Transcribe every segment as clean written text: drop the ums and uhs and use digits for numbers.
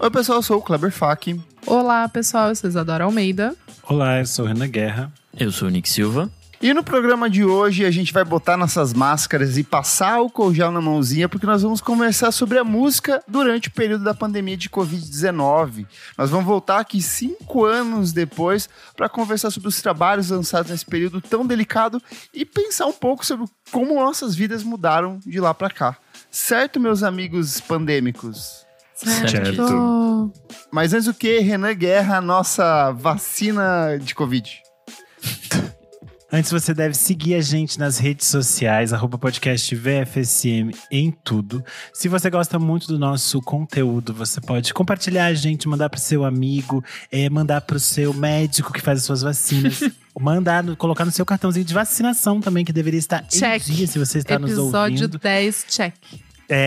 Oi pessoal, eu sou o Kleber Fak. Olá pessoal, eu sou Isadora Almeida. Olá, eu sou o Renan Guerra. Eu sou o Nick Silva. E no programa de hoje a gente vai botar nossas máscaras e passar álcool gel na mãozinha, porque nós vamos conversar sobre a música durante o período da pandemia de Covid-19. Nós vamos voltar aqui 5 anos depois para conversar sobre os trabalhos lançados nesse período tão delicado e pensar um pouco sobre como nossas vidas mudaram de lá para cá. Certo, meus amigos pandêmicos? Certo. Mas antes do que, Renan Guerra, a nossa vacina de Covid. Antes você deve seguir a gente nas redes sociais, @podcast VFSM em tudo. Se você gosta muito do nosso conteúdo, você pode compartilhar a gente, mandar pro seu amigo, mandar pro seu médico que faz as suas vacinas. Colocar no seu cartãozinho de vacinação também, que deveria estar em dia, se você está nos ouvindo. Episódio 10, check.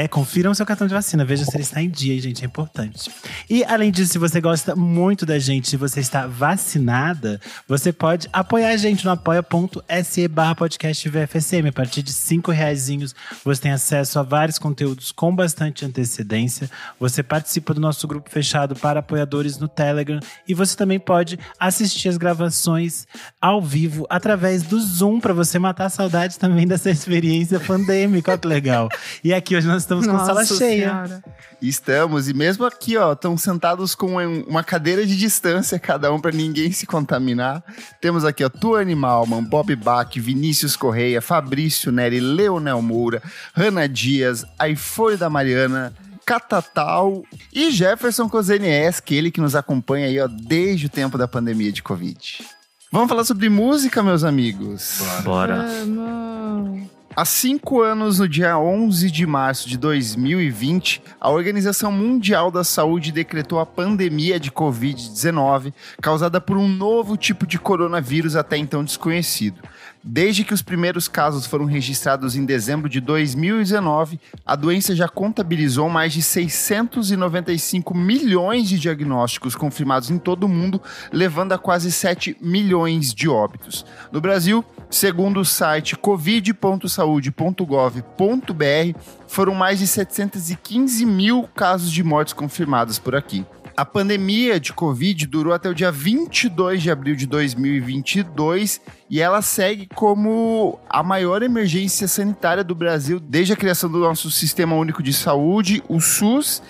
Confiram o seu cartão de vacina, veja se ele está em dia, gente, é importante. E além disso, se você gosta muito da gente, se você está vacinada, você pode apoiar a gente no apoia.se/podcast VFSM. A partir de R$5 você tem acesso a vários conteúdos com bastante antecedência. Você participa do nosso grupo fechado para apoiadores no Telegram e você também pode assistir as gravações ao vivo através do Zoom, para você matar a saudade também dessa experiência pandêmica. Olha que legal. E aqui hoje nós estamos com sala cheia. Senhora. Estamos, e mesmo aqui, ó, estão sentados com uma cadeira de distância cada um para ninguém se contaminar. Temos aqui, ó, Tuane Malman, Bob Bach, Vinícius Correia, Fabrício Neri, Leonel Moura, Hanna Dias, Aifone da Mariana, Catatal e Jefferson Cozenies, ele que nos acompanha aí, ó, desde o tempo da pandemia de Covid. Vamos falar sobre música, meus amigos? Bora. Vamos. Há 5 anos, no dia 11 de março de 2020, a Organização Mundial da Saúde decretou a pandemia de Covid-19, causada por um novo tipo de coronavírus até então desconhecido. Desde que os primeiros casos foram registrados em dezembro de 2019, a doença já contabilizou mais de 695 milhões de diagnósticos confirmados em todo o mundo, levando a quase 7 milhões de óbitos. No Brasil, segundo o site covid.saude.gov.br, foram mais de 715 mil casos de mortes confirmados por aqui. A pandemia de Covid durou até o dia 22 de abril de 2022 e ela segue como a maior emergência sanitária do Brasil desde a criação do nosso Sistema Único de Saúde, o SUS,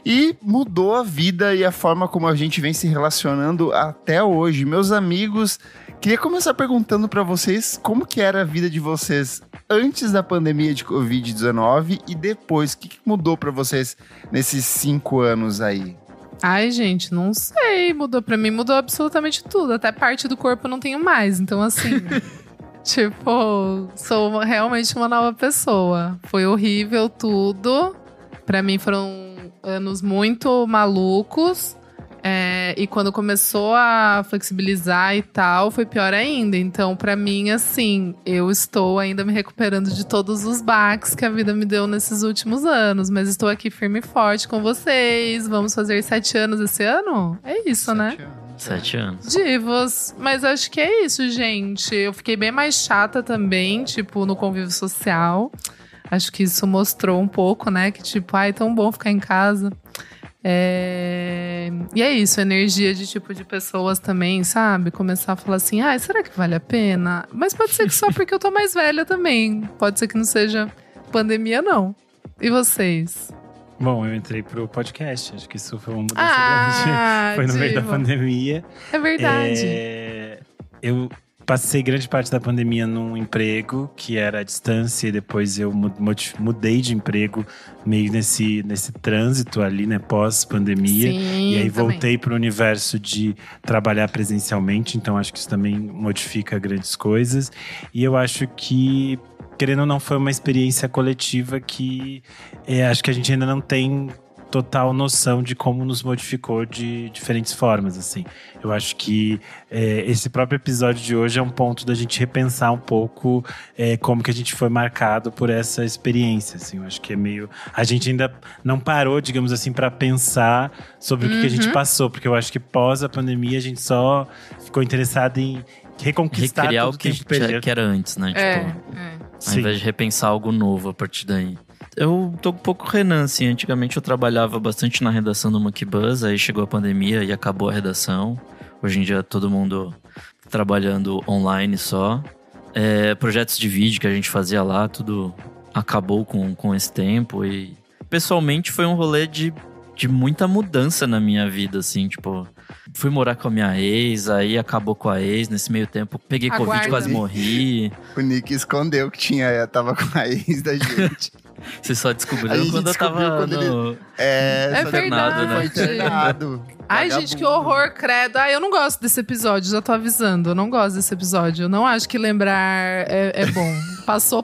e mudou a vida e a forma como a gente vem se relacionando até hoje. Meus amigos, queria começar perguntando para vocês como que era a vida de vocês antes da pandemia de Covid-19 e depois. O que mudou para vocês nesses 5 anos aí? Ai, gente, não sei. Mudou pra mim, mudou absolutamente tudo. Até parte do corpo eu não tenho mais. Então, assim, sou realmente uma nova pessoa. Foi horrível tudo. Pra mim foram anos muito malucos. E quando começou a flexibilizar e tal, foi pior ainda. Então, pra mim, assim, eu estou ainda me recuperando de todos os baques que a vida me deu nesses últimos anos. Mas estou aqui firme e forte com vocês. Vamos fazer 7 anos esse ano? É isso, né? 7 anos. Divos. Mas acho que é isso, gente. Eu fiquei bem mais chata também, no convívio social. Acho que isso mostrou um pouco, né? Que é tão bom ficar em casa. E é isso, energia de pessoas também, sabe? Começar a falar assim, será que vale a pena? Mas pode ser que só porque eu tô mais velha também. Pode ser que não seja pandemia, não. E vocês? Bom, eu entrei pro podcast, acho que isso foi uma mudança grande. Foi no meio da pandemia. É verdade. Eu passei grande parte da pandemia num emprego que era à distância e depois eu mudei de emprego meio nesse trânsito ali, né, pós-pandemia. Sim, e aí também. voltei para o universo de trabalhar presencialmente, então acho que isso também modifica grandes coisas. E eu acho que, querendo ou não, foi uma experiência coletiva que acho que a gente ainda não tem total noção de como nos modificou de diferentes formas, assim. Eu acho que esse próprio episódio de hoje é um ponto da gente repensar um pouco como que a gente foi marcado por essa experiência, assim. Eu acho que é meio... A gente ainda não parou, digamos assim, para pensar sobre o que a gente passou, porque eu acho que pós a pandemia a gente só ficou interessado em reconquistar recriar todo o que tempo perdido. que era antes, né? Ao invés de repensar algo novo a partir daí. Eu tô um pouco Renan, assim. Antigamente eu trabalhava bastante na redação do Monkey Buzz, aí chegou a pandemia e acabou a redação. Hoje em dia todo mundo trabalhando online só. Projetos de vídeo que a gente fazia lá, tudo acabou com esse tempo. E pessoalmente foi um rolê de muita mudança na minha vida, assim, tipo... Fui morar com a minha ex, aí acabou com a ex. Nesse meio tempo, peguei Covid, quase morri. O Nick escondeu que tava com a ex da gente. Vocês só descobriram quando eu tava no... É verdade, né? Foi internado. Ai, gente, que horror, credo. Ai, eu não gosto desse episódio, já tô avisando. Eu não gosto desse episódio. Eu não acho que lembrar é bom.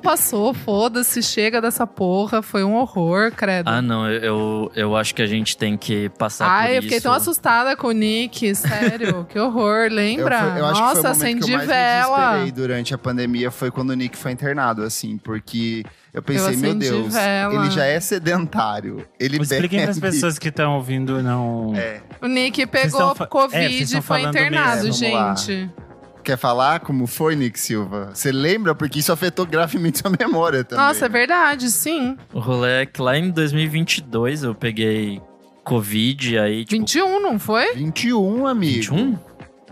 Passou, foda-se, chega dessa porra. Foi um horror, credo. Ah, não, eu acho que a gente tem que passar por isso. Ai, eu fiquei tão assustada com o Nick, sério. Que horror, lembra? Eu acho Nossa, que foi o momento acendi que eu mais vela. me desesperei durante a pandemia, foi quando o Nick foi internado, assim, porque eu pensei, Eu meu acendi Deus, vela. ele já é sedentário, ele Expliquem para as bebe. pessoas que estão ouvindo não... O Nick Vocês pegou estão Covid vocês e estão foi falando internado, mesmo, vamos lá. gente. Quer falar como foi, Nick Silva? Você lembra? Porque isso afetou gravemente sua memória também. Nossa, é verdade, sim. O rolê é que lá em 2022 eu peguei Covid, aí tipo... 21, não foi? 21, amigo. 21?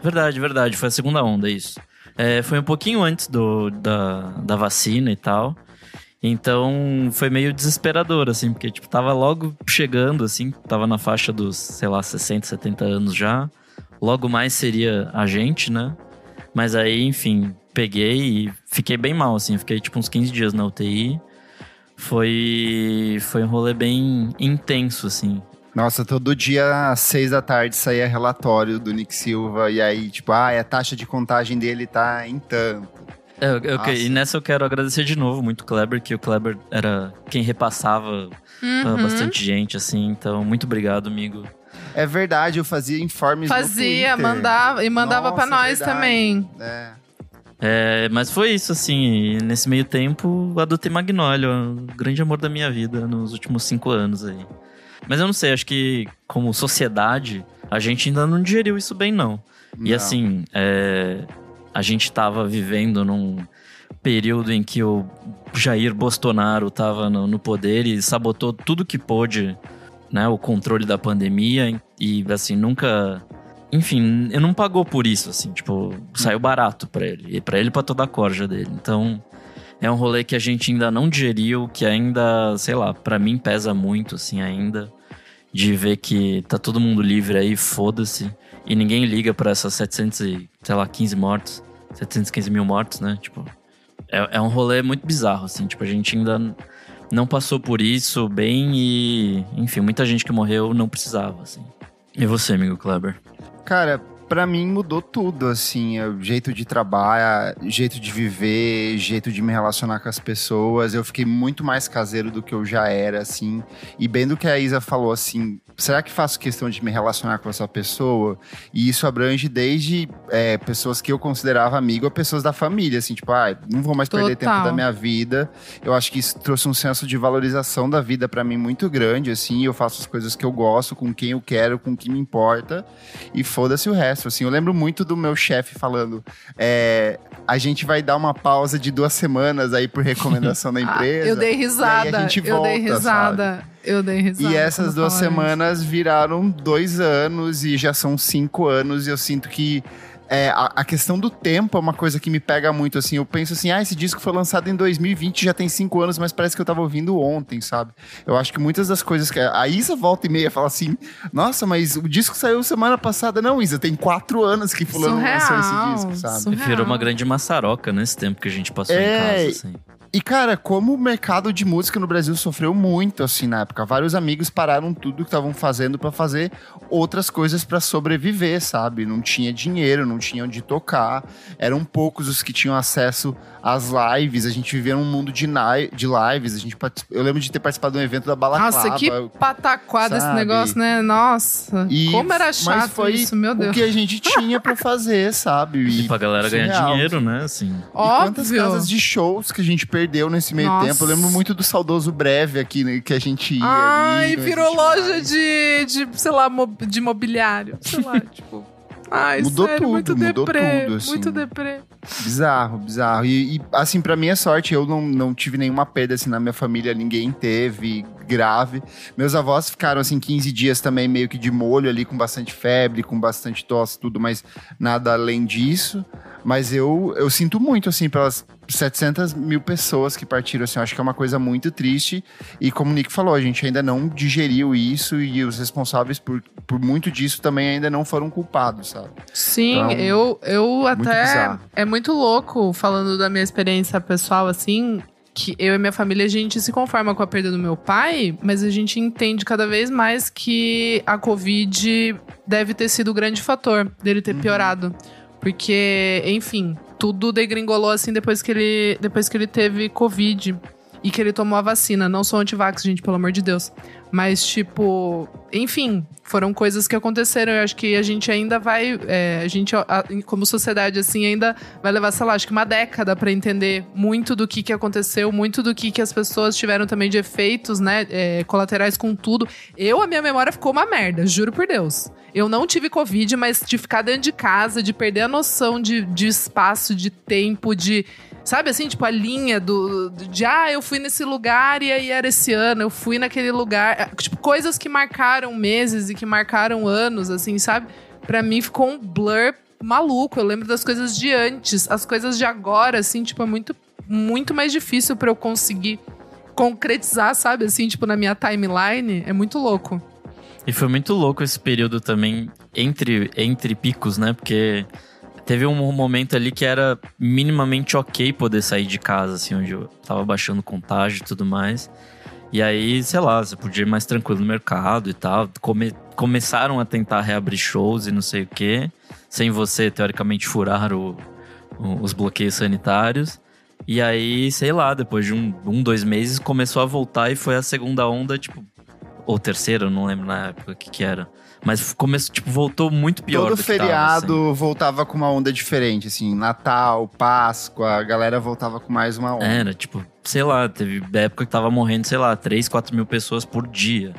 Verdade, foi a segunda onda, isso. Foi um pouquinho antes da vacina e tal. Então, foi meio desesperador, assim, porque, tipo, tava logo chegando, assim, tava na faixa dos, sei lá, 60, 70 anos já. Logo mais seria a gente, né? Mas aí, enfim, peguei e fiquei bem mal, assim, fiquei, tipo, uns 15 dias na UTI. Foi um rolê bem intenso, assim. Nossa, todo dia às 6 da tarde saía relatório do Nick Silva, e aí, tipo, a taxa de contagem dele tá em tanto. E nessa eu quero agradecer de novo muito o Kleber, que o Kleber era quem repassava bastante gente, assim. Então, muito obrigado, amigo. É verdade, eu fazia informes no Twitter. mandava pra nós verdade. também. Mas foi isso, assim. E nesse meio tempo, adotei Magnolia, o grande amor da minha vida nos últimos 5 anos aí. Mas eu não sei, acho que como sociedade, a gente ainda não digeriu isso bem, não. E assim, a gente tava vivendo num período em que o Jair Bolsonaro tava no poder e sabotou tudo que pôde, né, o controle da pandemia. E assim, nunca... Enfim, ele não pagou por isso, assim, tipo, saiu barato pra ele. E pra ele e pra toda a corja dele. Então, é um rolê que a gente ainda não digeriu, que ainda, sei lá, pra mim pesa muito, assim, ainda. De ver que tá todo mundo livre aí, foda-se. E ninguém liga pra essas 715 mortos. 715 mil mortos, né? Tipo, é um rolê muito bizarro, assim. Tipo, a gente ainda não passou por isso bem e... Enfim, muita gente que morreu não precisava, assim. E você, amigo Kleber? Cara, pra mim mudou tudo, assim, o jeito de trabalhar, jeito de viver, jeito de me relacionar com as pessoas. Eu fiquei muito mais caseiro do que eu já era, assim. E bem do que a Isa falou, assim, será que faço questão de me relacionar com essa pessoa? E isso abrange desde pessoas que eu considerava amigo a pessoas da família, assim, tipo, não vou mais perder tempo da minha vida. Eu acho que isso trouxe um senso de valorização da vida pra mim muito grande, assim. Eu faço as coisas que eu gosto, com quem eu quero, com quem me importa. E foda-se o resto, assim. Eu lembro muito do meu chefe falando, a gente vai dar uma pausa de 2 semanas aí por recomendação da empresa. Eu dei risada. E aí a gente volta, Eu dei risada. E essas 2 semanas viraram 2 anos e já são 5 anos. E eu sinto que a questão do tempo é uma coisa que me pega muito, assim. Eu penso assim, esse disco foi lançado em 2020, já tem 5 anos, mas parece que eu tava ouvindo ontem, sabe? Eu acho que muitas das coisas que... A Isa volta e meia fala assim, nossa, mas o disco saiu semana passada. Não, Isa, tem 4 anos que fulano lançou esse disco, sabe? Virou uma grande maçaroca nesse tempo que a gente passou em casa, assim. E, cara, como o mercado de música no Brasil sofreu muito, assim, na época. Vários amigos pararam tudo que estavam fazendo pra fazer outras coisas pra sobreviver, sabe? Não tinha dinheiro, não tinha onde tocar. Eram poucos os que tinham acesso às lives. A gente vivia num mundo de lives. Eu lembro de ter participado de um evento da Balaclava. Nossa, que pataquada esse negócio, né? Nossa, como era chato isso, meu Deus. O que a gente tinha pra fazer, sabe? E pra galera ganhar dinheiro, né? Assim. Óbvio. E quantas casas de shows que a gente perdeu nesse meio tempo. Eu lembro muito do saudoso Breve aqui, né, que a gente ia. Ai, virou loja de sei lá, de mobiliário. Sei lá, tipo... Ai, Mudou sério, tudo, muito mudou deprê, tudo, assim. muito deprê. Bizarro. E assim, pra minha sorte, eu não tive nenhuma perda, assim, na minha família. Ninguém teve grave. Meus avós ficaram, assim, 15 dias também meio que de molho ali, com bastante febre, com bastante tosse, tudo, mas nada além disso. Mas eu sinto muito, assim, pelas 700 mil pessoas que partiram, assim. Eu acho que é uma coisa muito triste. E como o Nick falou, a gente ainda não digeriu isso e os responsáveis por muito disso também ainda não foram culpados, sabe? Sim, Então, eu até... bizarro. É muito louco, falando da minha experiência pessoal, assim, que eu e minha família, a gente se conforma com a perda do meu pai, mas a gente entende cada vez mais que a Covid deve ter sido o grande fator dele ter piorado. Porque, enfim, tudo degringolou, assim, depois que ele teve Covid e que ele tomou a vacina. Não sou antivax, gente, pelo amor de Deus. Mas, tipo, enfim, foram coisas que aconteceram. Eu acho que a gente ainda vai... a gente, como sociedade, assim, ainda vai levar, sei lá, acho que uma década pra entender muito do que aconteceu, muito do que as pessoas tiveram também de efeitos, né, colaterais com tudo. A minha memória ficou uma merda, juro por Deus. Eu não tive Covid, mas de ficar dentro de casa, de perder a noção de espaço, de tempo, de... Sabe, assim, tipo, a linha eu fui nesse lugar e aí era esse ano, eu fui naquele lugar. Tipo, coisas que marcaram meses e que marcaram anos, assim, sabe? Pra mim ficou um blur maluco. Eu lembro das coisas de antes. As coisas de agora, assim, tipo, é muito, muito mais difícil pra eu conseguir concretizar, sabe? Assim, tipo, na minha timeline. É muito louco. E foi muito louco esse período também entre picos, né? Porque teve um momento ali que era minimamente ok poder sair de casa, assim, onde eu tava baixando contágio e tudo mais. E aí, sei lá, você podia ir mais tranquilo no mercado e tal. Começaram a tentar reabrir shows e não sei o quê, sem você, teoricamente, furar os bloqueios sanitários. E aí, sei lá, depois de 2 meses, começou a voltar e foi a segunda onda, tipo... Ou terceira, eu não lembro na época o que era. Mas voltou muito pior todo do que feriado tava, assim. voltava com uma onda diferente, assim, Natal, Páscoa, a galera voltava com mais uma onda. Era, tipo, sei lá, teve época que tava morrendo, sei lá, 3, 4 mil pessoas por dia.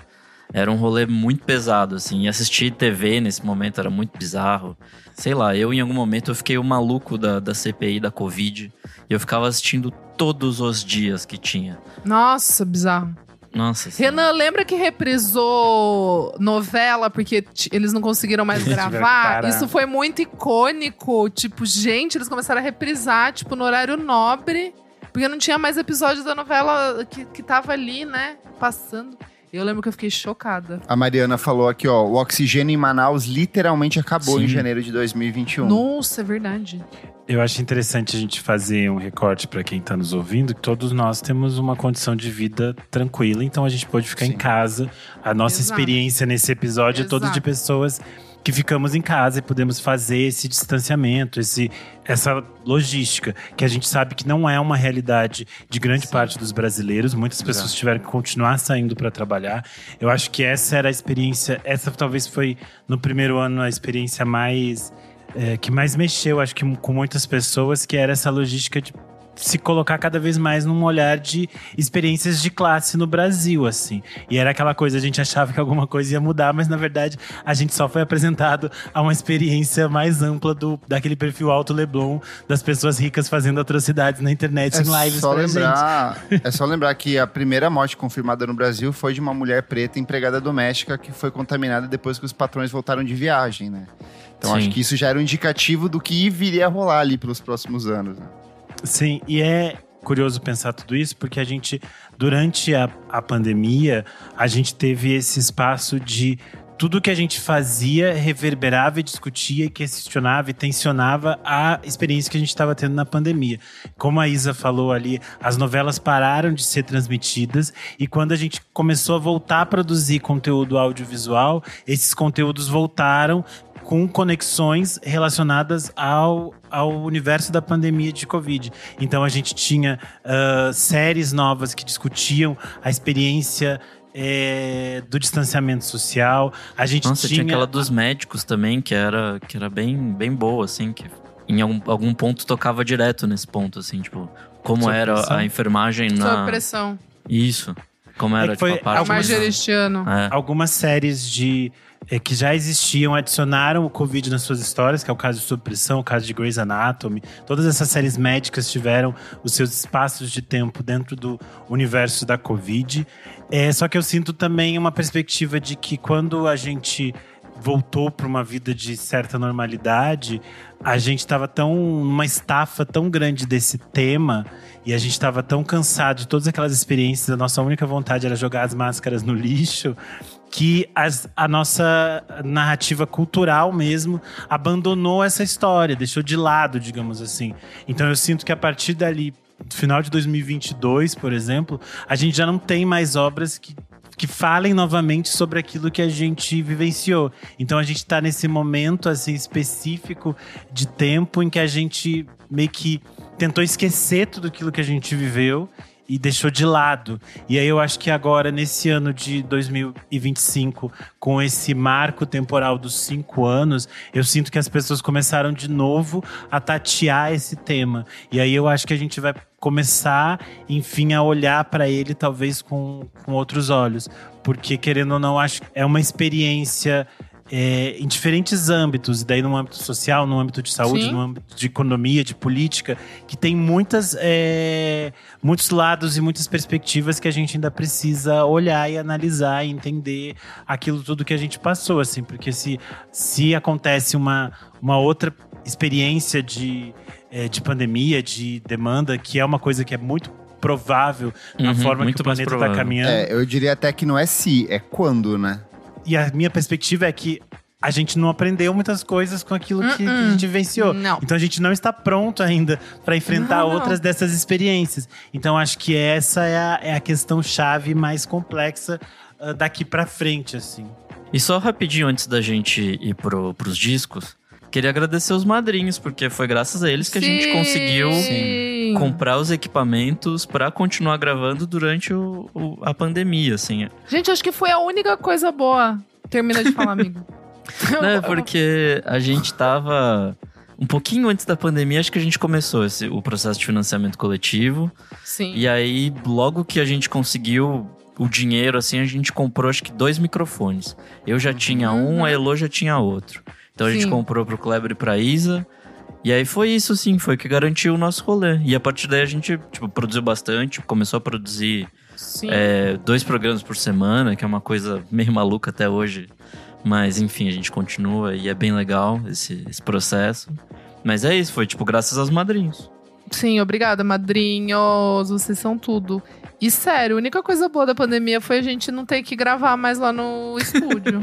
Era um rolê muito pesado, assim, e assistir TV nesse momento era muito bizarro. Sei lá, em algum momento eu fiquei o maluco da CPI da Covid, e eu ficava assistindo todos os dias que tinha. Nossa, bizarro. Nossa. Renan, lembra que reprisou novela porque eles não conseguiram mais gravar? Isso foi muito icônico. Tipo, gente, eles começaram a reprisar, tipo, no horário nobre. Porque não tinha mais episódio da novela que tava ali, né? Passando. Eu lembro que eu fiquei chocada. A Mariana falou aqui, ó, o oxigênio em Manaus literalmente acabou Sim. em janeiro de 2021. Nossa, é verdade. Eu acho interessante a gente fazer um recorte para quem tá nos ouvindo, que todos nós temos uma condição de vida tranquila, então a gente pode ficar em casa. A nossa experiência nesse episódio é toda de pessoas que ficamos em casa e podemos fazer esse distanciamento, essa logística, que a gente sabe que não é uma realidade de grande parte dos brasileiros. Muitas pessoas tiveram que continuar saindo para trabalhar. Eu acho que essa era a experiência, essa talvez foi no primeiro ano a experiência mais... que mais mexeu, acho que com muitas pessoas, que era essa logística de se colocar cada vez mais num olhar de experiências de classe no Brasil, assim. E era aquela coisa, a gente achava que alguma coisa ia mudar, mas na verdade a gente só foi apresentado a uma experiência mais ampla daquele perfil alto Leblon, das pessoas ricas fazendo atrocidades na internet, em lives pra gente. É só lembrar que a primeira morte confirmada no Brasil foi de uma mulher preta empregada doméstica que foi contaminada depois que os patrões voltaram de viagem, né? Então Sim. acho que isso já era um indicativo do que viria a rolar ali pelos próximos anos, né? Sim, e é curioso pensar tudo isso, porque a gente, durante a pandemia, a gente teve esse espaço de tudo que a gente fazia reverberava e discutia, questionava e tensionava a experiência que a gente estava tendo na pandemia. Como a Isa falou ali, as novelas pararam de ser transmitidas e quando a gente começou a voltar a produzir conteúdo audiovisual, esses conteúdos voltaram com conexões relacionadas ao universo da pandemia de Covid. Então a gente tinha séries novas que discutiam a experiência do distanciamento social. A gente tinha aquela dos médicos também, que era bem boa, assim, que em algum ponto tocava direto nesse ponto, assim, tipo, como era a enfermagem na... Sob pressão. Isso. Como era, a parte... Margeristiano. Algumas séries que já existiam, adicionaram o Covid nas suas histórias, que é o caso de Supressão, o caso de Grey's Anatomy. Todas essas séries médicas tiveram os seus espaços de tempo dentro do universo da Covid. Só que eu sinto também uma perspectiva de que quando a gente voltou para uma vida de certa normalidade, a gente estava numa estafa tão grande desse tema e a gente estava tão cansado de todas aquelas experiências, a nossa única vontade era jogar as máscaras no lixo, que a nossa narrativa cultural mesmo abandonou essa história, deixou de lado, digamos assim. Então eu sinto que a partir dali, no final de 2022, por exemplo, a gente já não tem mais obras que falem novamente sobre aquilo que a gente vivenciou. Então a gente está nesse momento assim, específico de tempo em que a gente meio que tentou esquecer tudo aquilo que a gente viveu e deixou de lado. E aí eu acho que agora, nesse ano de 2025, com esse marco temporal dos 5 anos, eu sinto que as pessoas começaram de novo a tatear esse tema. E aí eu acho que a gente vai começar, enfim, a olhar para ele talvez com outros olhos. Porque, querendo ou não, acho que é uma experiência em diferentes âmbitos, e daí no âmbito social, no âmbito de saúde, Sim. no âmbito de economia, de política, que tem muitos lados e muitas perspectivas que a gente ainda precisa olhar e analisar e entender aquilo tudo que a gente passou, assim, porque se acontece uma outra experiência de pandemia, de demanda, que é uma coisa que é muito provável na forma que o planeta está caminhando. Eu diria até que não é se, é quando, né? E a minha perspectiva é que a gente não aprendeu muitas coisas com aquilo que a gente vivenciou. Não. Então a gente não está pronto ainda para enfrentar Não. outras dessas experiências. Então acho que essa é a questão chave mais complexa daqui para frente, assim. E só rapidinho antes da gente ir pros discos, queria agradecer os madrinhos, porque foi graças a eles que a gente conseguiu comprar os equipamentos pra continuar gravando durante a pandemia, assim. Gente, acho que foi a única coisa boa. Termina de falar, amigo. Porque a gente tava um pouquinho antes da pandemia, acho que a gente começou o processo de financiamento coletivo. Sim. E aí, logo que a gente conseguiu o dinheiro, assim, a gente comprou acho que 2 microfones. Eu já tinha um, a Elo já tinha outro. Então a gente Sim. comprou pro Kleber e pra Isa. E aí foi isso, assim, foi o que garantiu o nosso rolê. E a partir daí a gente, produziu bastante, começou a produzir Sim. 2 programas por semana, que é uma coisa meio maluca até hoje. Mas, enfim, a gente continua e é bem legal esse processo. Mas é isso, foi, graças aos madrinhos. Sim, obrigada, madrinhos. Vocês são tudo. E sério, a única coisa boa da pandemia foi a gente não ter que gravar mais lá no estúdio.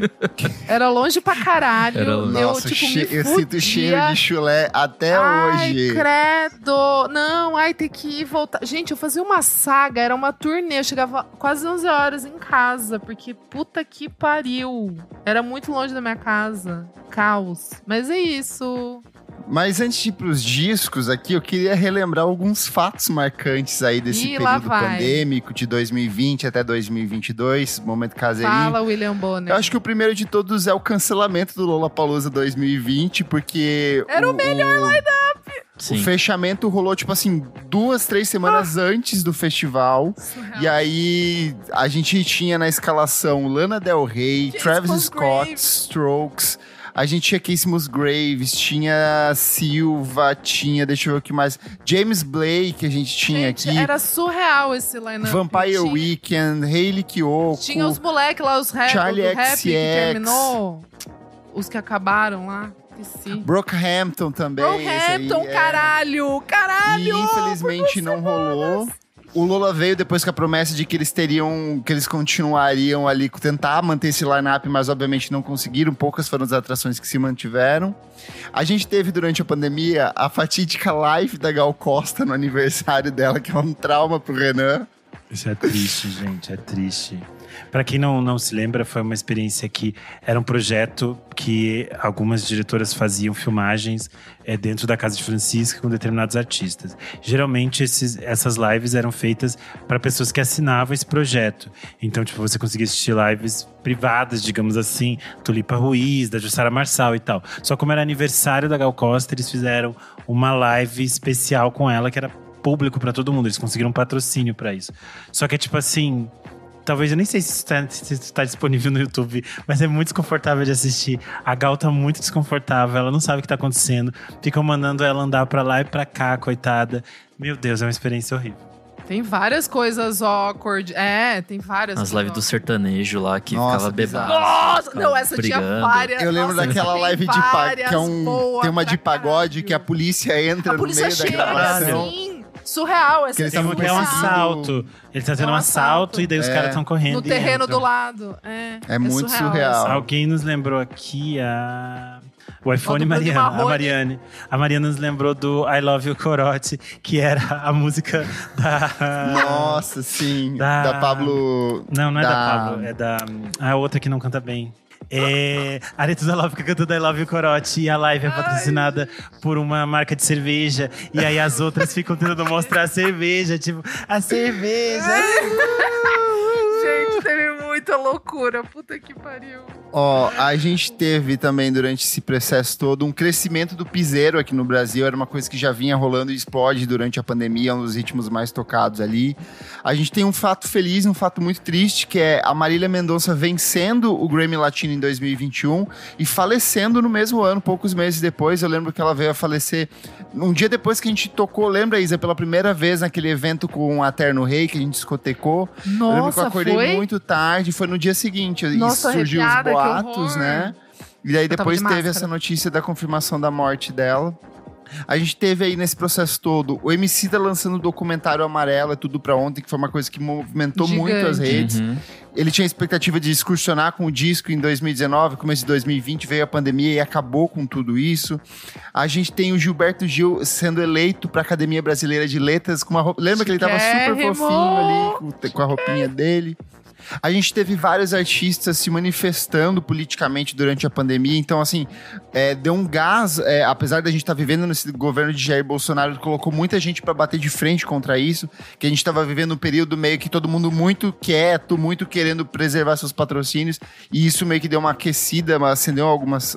Era longe pra caralho. Nossa, me eu sinto cheiro de chulé até hoje. Ai, credo. Não, ter que ir e voltar. Gente, eu fazia uma saga, era uma turnê. Eu chegava quase 11 horas em casa, porque puta que pariu. Era muito longe da minha casa. Caos. Mas é isso. Mas antes de ir pros discos aqui, eu queria relembrar alguns fatos marcantes aí desse período pandêmico de 2020 até 2022, momento caseirinho. Fala, William Bonner. Eu acho que o primeiro de todos é o cancelamento do Lollapalooza 2020, porque era o melhor line-up! O fechamento rolou, 2, 3 semanas antes do festival. Surreal. E aí, a gente tinha na escalação Lana Del Rey, Travis Scott, Strokes. A gente tinha Casey Musgraves, tinha Silva, deixa eu ver o que mais. James Blake, a gente tinha aqui. Era surreal esse line-up. Vampire Weekend, Hayley Kiyoko. Tinha os moleques lá, os rap que terminou. Os que acabaram lá. Brockhampton também. Brockhampton, caralho! E infelizmente não rolou. O Lola veio depois com a promessa de que eles continuariam ali, tentar manter esse line-up, mas obviamente não conseguiram. Poucas foram as atrações que se mantiveram. A gente teve durante a pandemia a fatídica live da Gal Costa no aniversário dela, que é um trauma pro Renan. Isso é triste, gente, é triste. Para quem não se lembra, foi uma experiência que era um projeto que algumas diretoras faziam filmagens dentro da casa de Francisca com determinados artistas. Geralmente essas lives eram feitas para pessoas que assinavam esse projeto. Então, você conseguia assistir lives privadas, digamos assim, Tulipa Ruiz, da Jussara Marçal e tal. Só como era aniversário da Gal Costa, eles fizeram uma live especial com ela, que era público para todo mundo. Eles conseguiram um patrocínio para isso. Só que talvez eu nem sei se isso tá disponível no YouTube, mas é muito desconfortável de assistir. A Gal tá muito desconfortável, ela não sabe o que tá acontecendo. Ficam mandando ela andar pra lá e pra cá, coitada. Meu Deus, é uma experiência horrível. Tem várias coisas awkward. Tem várias. As lives do sertanejo lá que ficava bebendo. Nossa, não, essa tinha várias. Eu lembro daquela live de pagode, que tem uma de pagode que a polícia entra no meio da gravação. Assim, surreal essa Eles É um assalto. Eles estão tendo um assalto e daí os caras estão correndo. No terreno entram. do lado. É muito surreal. Alguém nos lembrou aqui o iPhone Mariana. A Mariana nos lembrou do I Love You Corote, que era a música da… Nossa, sim. Da Pablo… Não é da Pablo. É da… A outra que não canta bem. A Aretusa da Love cantando I Love You Corote. E a live é patrocinada por uma marca de cerveja. E aí as outras ficam tentando mostrar a cerveja. Tipo, a cerveja… Gente, teve muita loucura. Puta que pariu. A gente teve também, durante esse processo todo, um crescimento do piseiro aqui no Brasil. Era uma coisa que já vinha rolando e explode durante a pandemia, um dos ritmos mais tocados ali. A gente tem um fato feliz e um fato muito triste, que é a Marília Mendonça vencendo o Grammy Latino em 2021 e falecendo no mesmo ano, poucos meses depois. Eu lembro que ela veio a falecer um dia depois que a gente tocou, lembra, Isa, pela primeira vez naquele evento com a Terno Rei, que a gente discotecou. Nossa, eu lembro que eu acordei muito tarde, foi no dia seguinte. Nossa, e surgiu os boatos, que né? E daí depois teve essa notícia da confirmação da morte dela. A gente teve aí nesse processo todo o Emicida lançando o documentário Amarelo, É Tudo Pra Ontem, que foi uma coisa que movimentou muito as redes. Ele tinha a expectativa de excursionar com o disco em 2019, começo de 2020, veio a pandemia e acabou com tudo isso. A gente tem o Gilberto Gil sendo eleito para a Academia Brasileira de Letras com uma roupa… Lembra que ele tava super fofinho ali, com a roupinha dele? A gente teve vários artistas se manifestando politicamente durante a pandemia. Então, assim, deu um gás. Apesar da gente estar vivendo nesse governo de Jair Bolsonaro, colocou muita gente para bater de frente contra isso. Que a gente estava vivendo um período meio que todo mundo muito quieto, muito querendo preservar seus patrocínios. E isso meio que deu uma aquecida, acendeu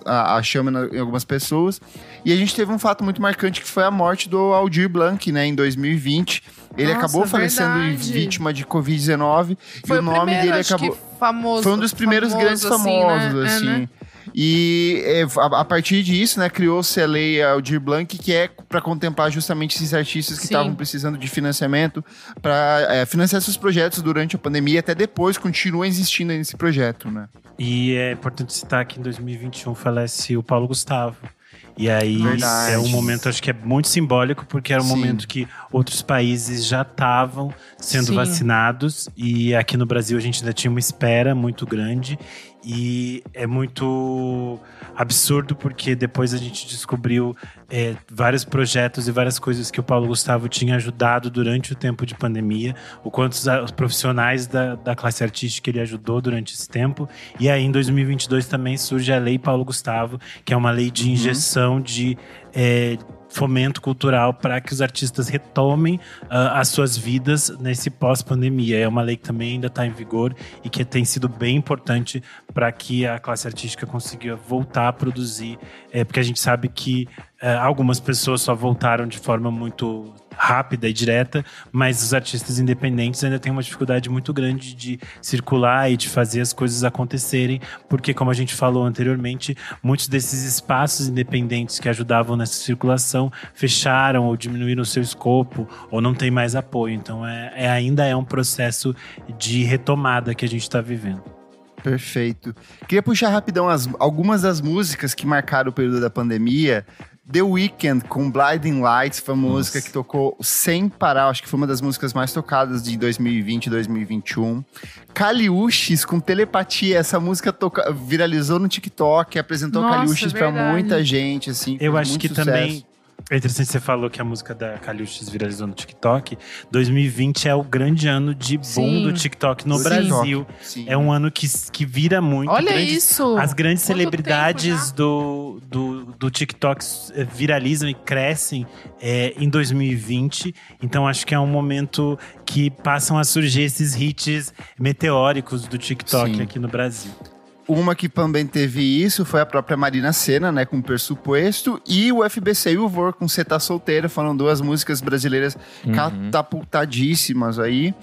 a chama em algumas pessoas. E a gente teve um fato muito marcante, que foi a morte do Aldir Blanc, né, em 2020. Ele acabou falecendo vítima de Covid-19. Foi e o nome dele acabou… famoso, foi um dos primeiros grandes famosos, assim. Né? E a partir disso, né, criou-se a lei Aldir Blanc, que é para contemplar justamente esses artistas que estavam precisando de financiamento para financiar seus projetos durante a pandemia, até depois continuam existindo nesse projeto, né? E é importante citar que em 2021 falece o Paulo Gustavo. E aí é um momento, acho que é muito simbólico, porque era um momento que outros países já estavam sendo vacinados. E aqui no Brasil a gente ainda tinha uma espera muito grande. E é muito absurdo, porque depois a gente descobriu vários projetos e várias coisas que o Paulo Gustavo tinha ajudado durante o tempo de pandemia, o quanto os profissionais da classe artística ele ajudou durante esse tempo. E aí em 2022 também surge a Lei Paulo Gustavo, que é uma lei de injeção de fomento cultural para que os artistas retomem as suas vidas nesse pós-pandemia. É uma lei que também ainda está em vigor e que tem sido bem importante para que a classe artística consiga voltar a produzir, porque a gente sabe que algumas pessoas só voltaram de forma muito rápida e direta, mas os artistas independentes ainda têm uma dificuldade muito grande de circular e de fazer as coisas acontecerem, porque, como a gente falou anteriormente, muitos desses espaços independentes que ajudavam nessa circulação fecharam ou diminuíram o seu escopo ou não tem mais apoio. Então ainda é um processo de retomada que a gente está vivendo. Perfeito. Queria puxar rapidão algumas das músicas que marcaram o período da pandemia. The Weeknd com Blinding Lights foi uma música que tocou sem parar, acho que foi uma das músicas mais tocadas de 2020 e 2021. Caliuches com Telepatia, essa música viralizou no TikTok, apresentou Caliuches pra muita gente, assim. Eu acho que sucesso. Também é interessante, você falou que a música da Caliuches viralizou no TikTok. 2020 é o grande ano de boom do TikTok no Brasil. Sim. É um ano que vira muito. Olha isso! As grandes celebridades do TikTok viralizam e crescem em 2020. Então acho que é um momento que passam a surgir esses hits meteóricos do TikTok aqui no Brasil. Uma que também teve isso foi a própria Marina Sena, né, com Pressuposto, e o FBC e o Vor com Cê Tá Solteira, foram duas músicas brasileiras catapultadíssimas aí.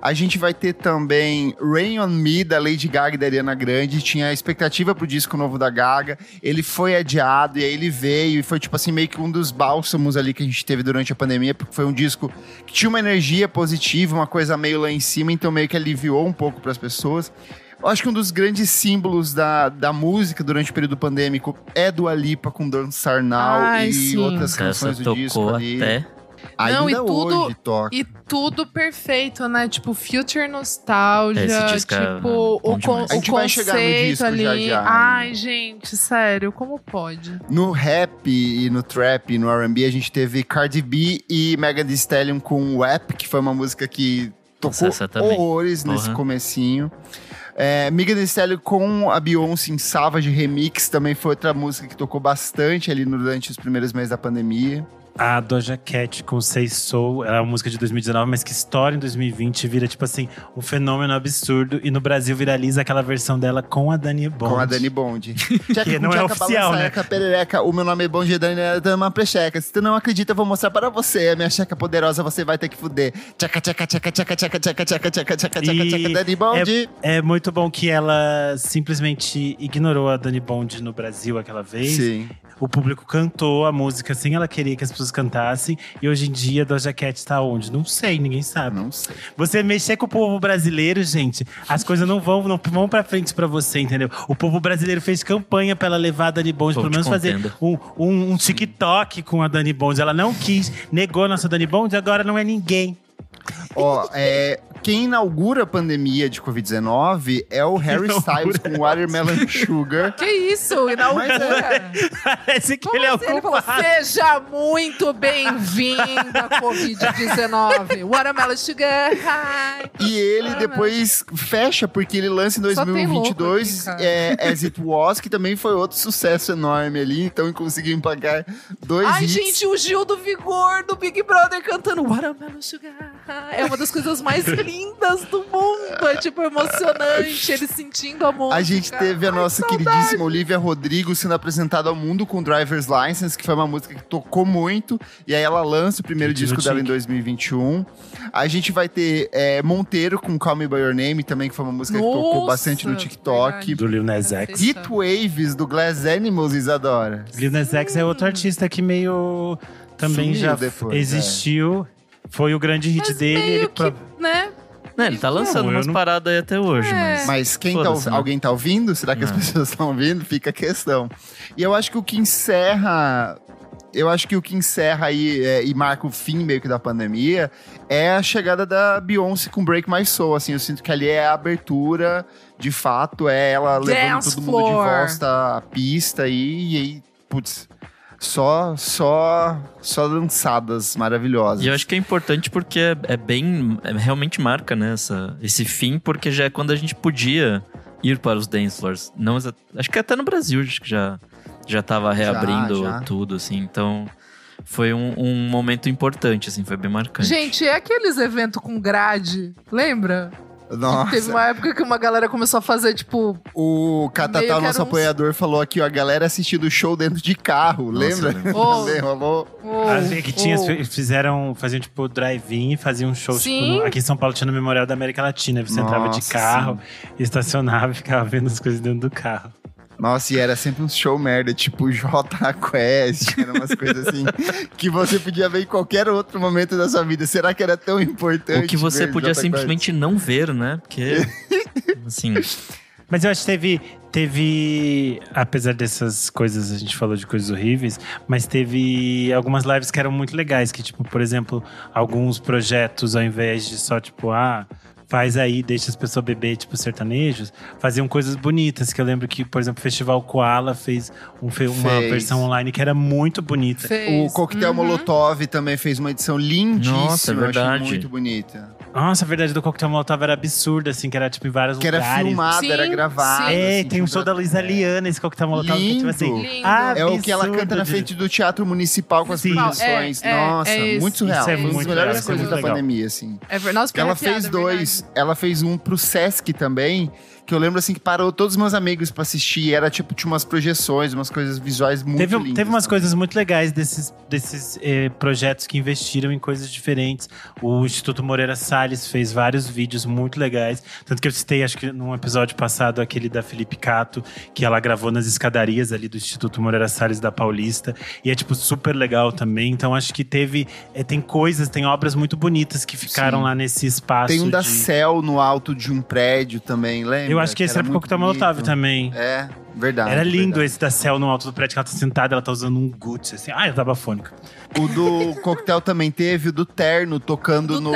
A gente vai ter também Rain On Me, da Lady Gaga e da Ariana Grande. Tinha a expectativa pro disco novo da Gaga. Ele foi adiado e aí ele veio. E foi, tipo assim, meio que um dos bálsamos ali que a gente teve durante a pandemia. Porque foi um disco que tinha uma energia positiva, uma coisa meio lá em cima. Então meio que aliviou um pouco pras pessoas. Eu acho que um dos grandes símbolos da música durante o período pandêmico é Dua Lipa com Dançar Now e sim. outras canções do disco ali. Ainda Não, e tudo, hoje toca. E tudo perfeito, né? Tipo, Future Nostalgia, Esse disco tipo, é bom demais. A gente vai chegar no conceito disco ali. já. Ai, gente, sério, como pode? No rap e no trap e no R&B, a gente teve Cardi B e Megan Thee Stallion com WAP, que foi uma música que tocou horrores nesse comecinho. Megan Thee Stallion com a Beyoncé em Savage Remix também foi outra música que tocou bastante ali durante os primeiros meses da pandemia. A Doja Cat com Say So, ela é uma música de 2019, mas que estoura em 2020 e vira, tipo assim, um fenômeno absurdo. E no Brasil viraliza aquela versão dela com a Dani Bond. Com a Dani Bond. Que não é oficial, né? Perereca, o meu nome é Bond, Dani Dama Precheca. Se tu não acredita, eu vou mostrar para você. A minha checa poderosa, você vai ter que fuder. Tchaca, tchaca, tchaca, tchaca, tchaca, tchaca, tchaca, tchaca, tchaca, tchaca, Dani Bond. É muito bom que ela simplesmente ignorou a Dani Bond no Brasil aquela vez. Sim. O público cantou a música sem ela querer que as pessoas cantassem. E hoje em dia, a Doja Cat tá onde? Não sei, ninguém sabe. Não sei. Você mexer com o povo brasileiro, gente, as coisas não vão pra frente pra você, entendeu? O povo brasileiro fez campanha pra ela levar a Dani Bond, pelo menos fazer um TikTok com a Dani Bond. Ela não quis, negou a nossa Dani Bond, agora não é ninguém. Quem inaugura a pandemia de Covid-19 é o Harry Styles com Watermelon Sugar. Que isso? Inaugura? Parece que ele é o Ele falou, seja muito bem-vinda, Covid-19. Watermelon Sugar. Hi. E ele depois fecha, porque ele lança em 2022 As It Was, que também foi outro sucesso enorme ali. Então ele conseguiu empagar 2 hits. Ai, gente, o Gil do Vigor, do Big Brother, cantando Watermelon Sugar. É uma das coisas mais lindas do mundo. É tipo emocionante, ele sentindo a música. A gente teve a nossa queridíssima Olivia Rodrigo sendo apresentada ao mundo com Driver's License, que foi uma música que tocou muito. E aí ela lança o primeiro disco dela em 2021. A gente vai ter Monteiro com Call Me By Your Name também, que foi uma música que tocou bastante no TikTok. Verdade. Do Lil Nas X. Heat Waves, do Glass Animals, Isadora. Lil Nas X é outro artista que meio também sumiu já depois, existiu. Foi o grande hit Mas dele. meio Ele que, né? Ele tá lançando umas paradas aí até hoje, Mas foda-se, né? alguém tá ouvindo? Será que as pessoas estão ouvindo? Fica a questão. E eu acho que o que encerra aí e marca o fim meio que da pandemia é a chegada da Beyoncé com Break My Soul. Assim, eu sinto que ali é a abertura, de fato, é ela levando todo mundo de volta à pista e aí, putz, só dançadas maravilhosas. E eu acho que é importante porque realmente marca, né, esse fim, porque já é quando a gente podia ir para os dance floors. Não, acho que até no Brasil, acho que já tava reabrindo tudo, assim, então foi um momento importante, assim, foi bem marcante. Gente, é aqueles eventos com grade, lembra? Nossa. Teve uma época que uma galera começou a fazer, tipo... O Catatal, nosso apoiador, falou aqui, ó, a galera assistindo o show dentro de carro, Nossa, lembra? Rolou. Faziam tipo drive-in e faziam show, Sim. tipo, aqui em São Paulo tinha no Memorial da América Latina. Você entrava de carro, estacionava e ficava vendo as coisas dentro do carro. Nossa, e era sempre um show merda, tipo Jota Quest, eram umas coisas assim que você podia ver em qualquer outro momento da sua vida. Será que era tão importante? O que você podia simplesmente não ver, né? Porque, assim... Mas eu acho que teve, apesar dessas coisas, a gente falou de coisas horríveis, mas teve algumas lives que eram muito legais, que tipo, por exemplo, alguns projetos, ao invés de só tipo, faz aí, deixa as pessoas beber, tipo, sertanejos, faziam coisas bonitas, que eu lembro que, por exemplo, o Festival Koala fez uma versão online que era muito bonita. O Coquetel Molotov também fez uma edição lindíssima. Nossa, é verdade. Achei muito bonita. Nossa, a verdade do Coquetel Molotov era absurda, assim, que era tipo em vários lugares. Que era filmado, Sim, era gravado. É, assim, tem um show da Luísa Liana, esse Coquetel Molotov, que tipo assim... Lindo. É o que ela canta na frente do Teatro Municipal com as projeções. Nossa, muito surreal. Isso é Foi uma das muito melhores legal, coisas isso é da muito legal. pandemia, assim. Nossa, Ela fez dois. Ela fez um pro Sesc também, que eu lembro assim que parou todos os meus amigos pra assistir. Era tipo, tinha umas projeções, umas coisas visuais muito lindas. Teve umas também. coisas muito legais desses projetos que investiram em coisas diferentes. O Instituto Moreira Salles fez vários vídeos muito legais. Tanto que eu citei, acho que num episódio passado, aquele da Felipe Cato, que ela gravou nas escadarias ali do Instituto Moreira Salles da Paulista. E é, tipo, super legal também. Então, acho que tem obras muito bonitas que ficaram lá nesse espaço. Tem um da Cell no alto de um prédio também, lembra? Eu acho que esse era pro Coquetel Molotov também. É, verdade. Era lindo verdade. esse da Cell no alto do prédio, que ela tá sentada, ela tá usando um Gucci, assim. Ai, eu tava afônica. O do Coquetel também teve, o do Terno tocando no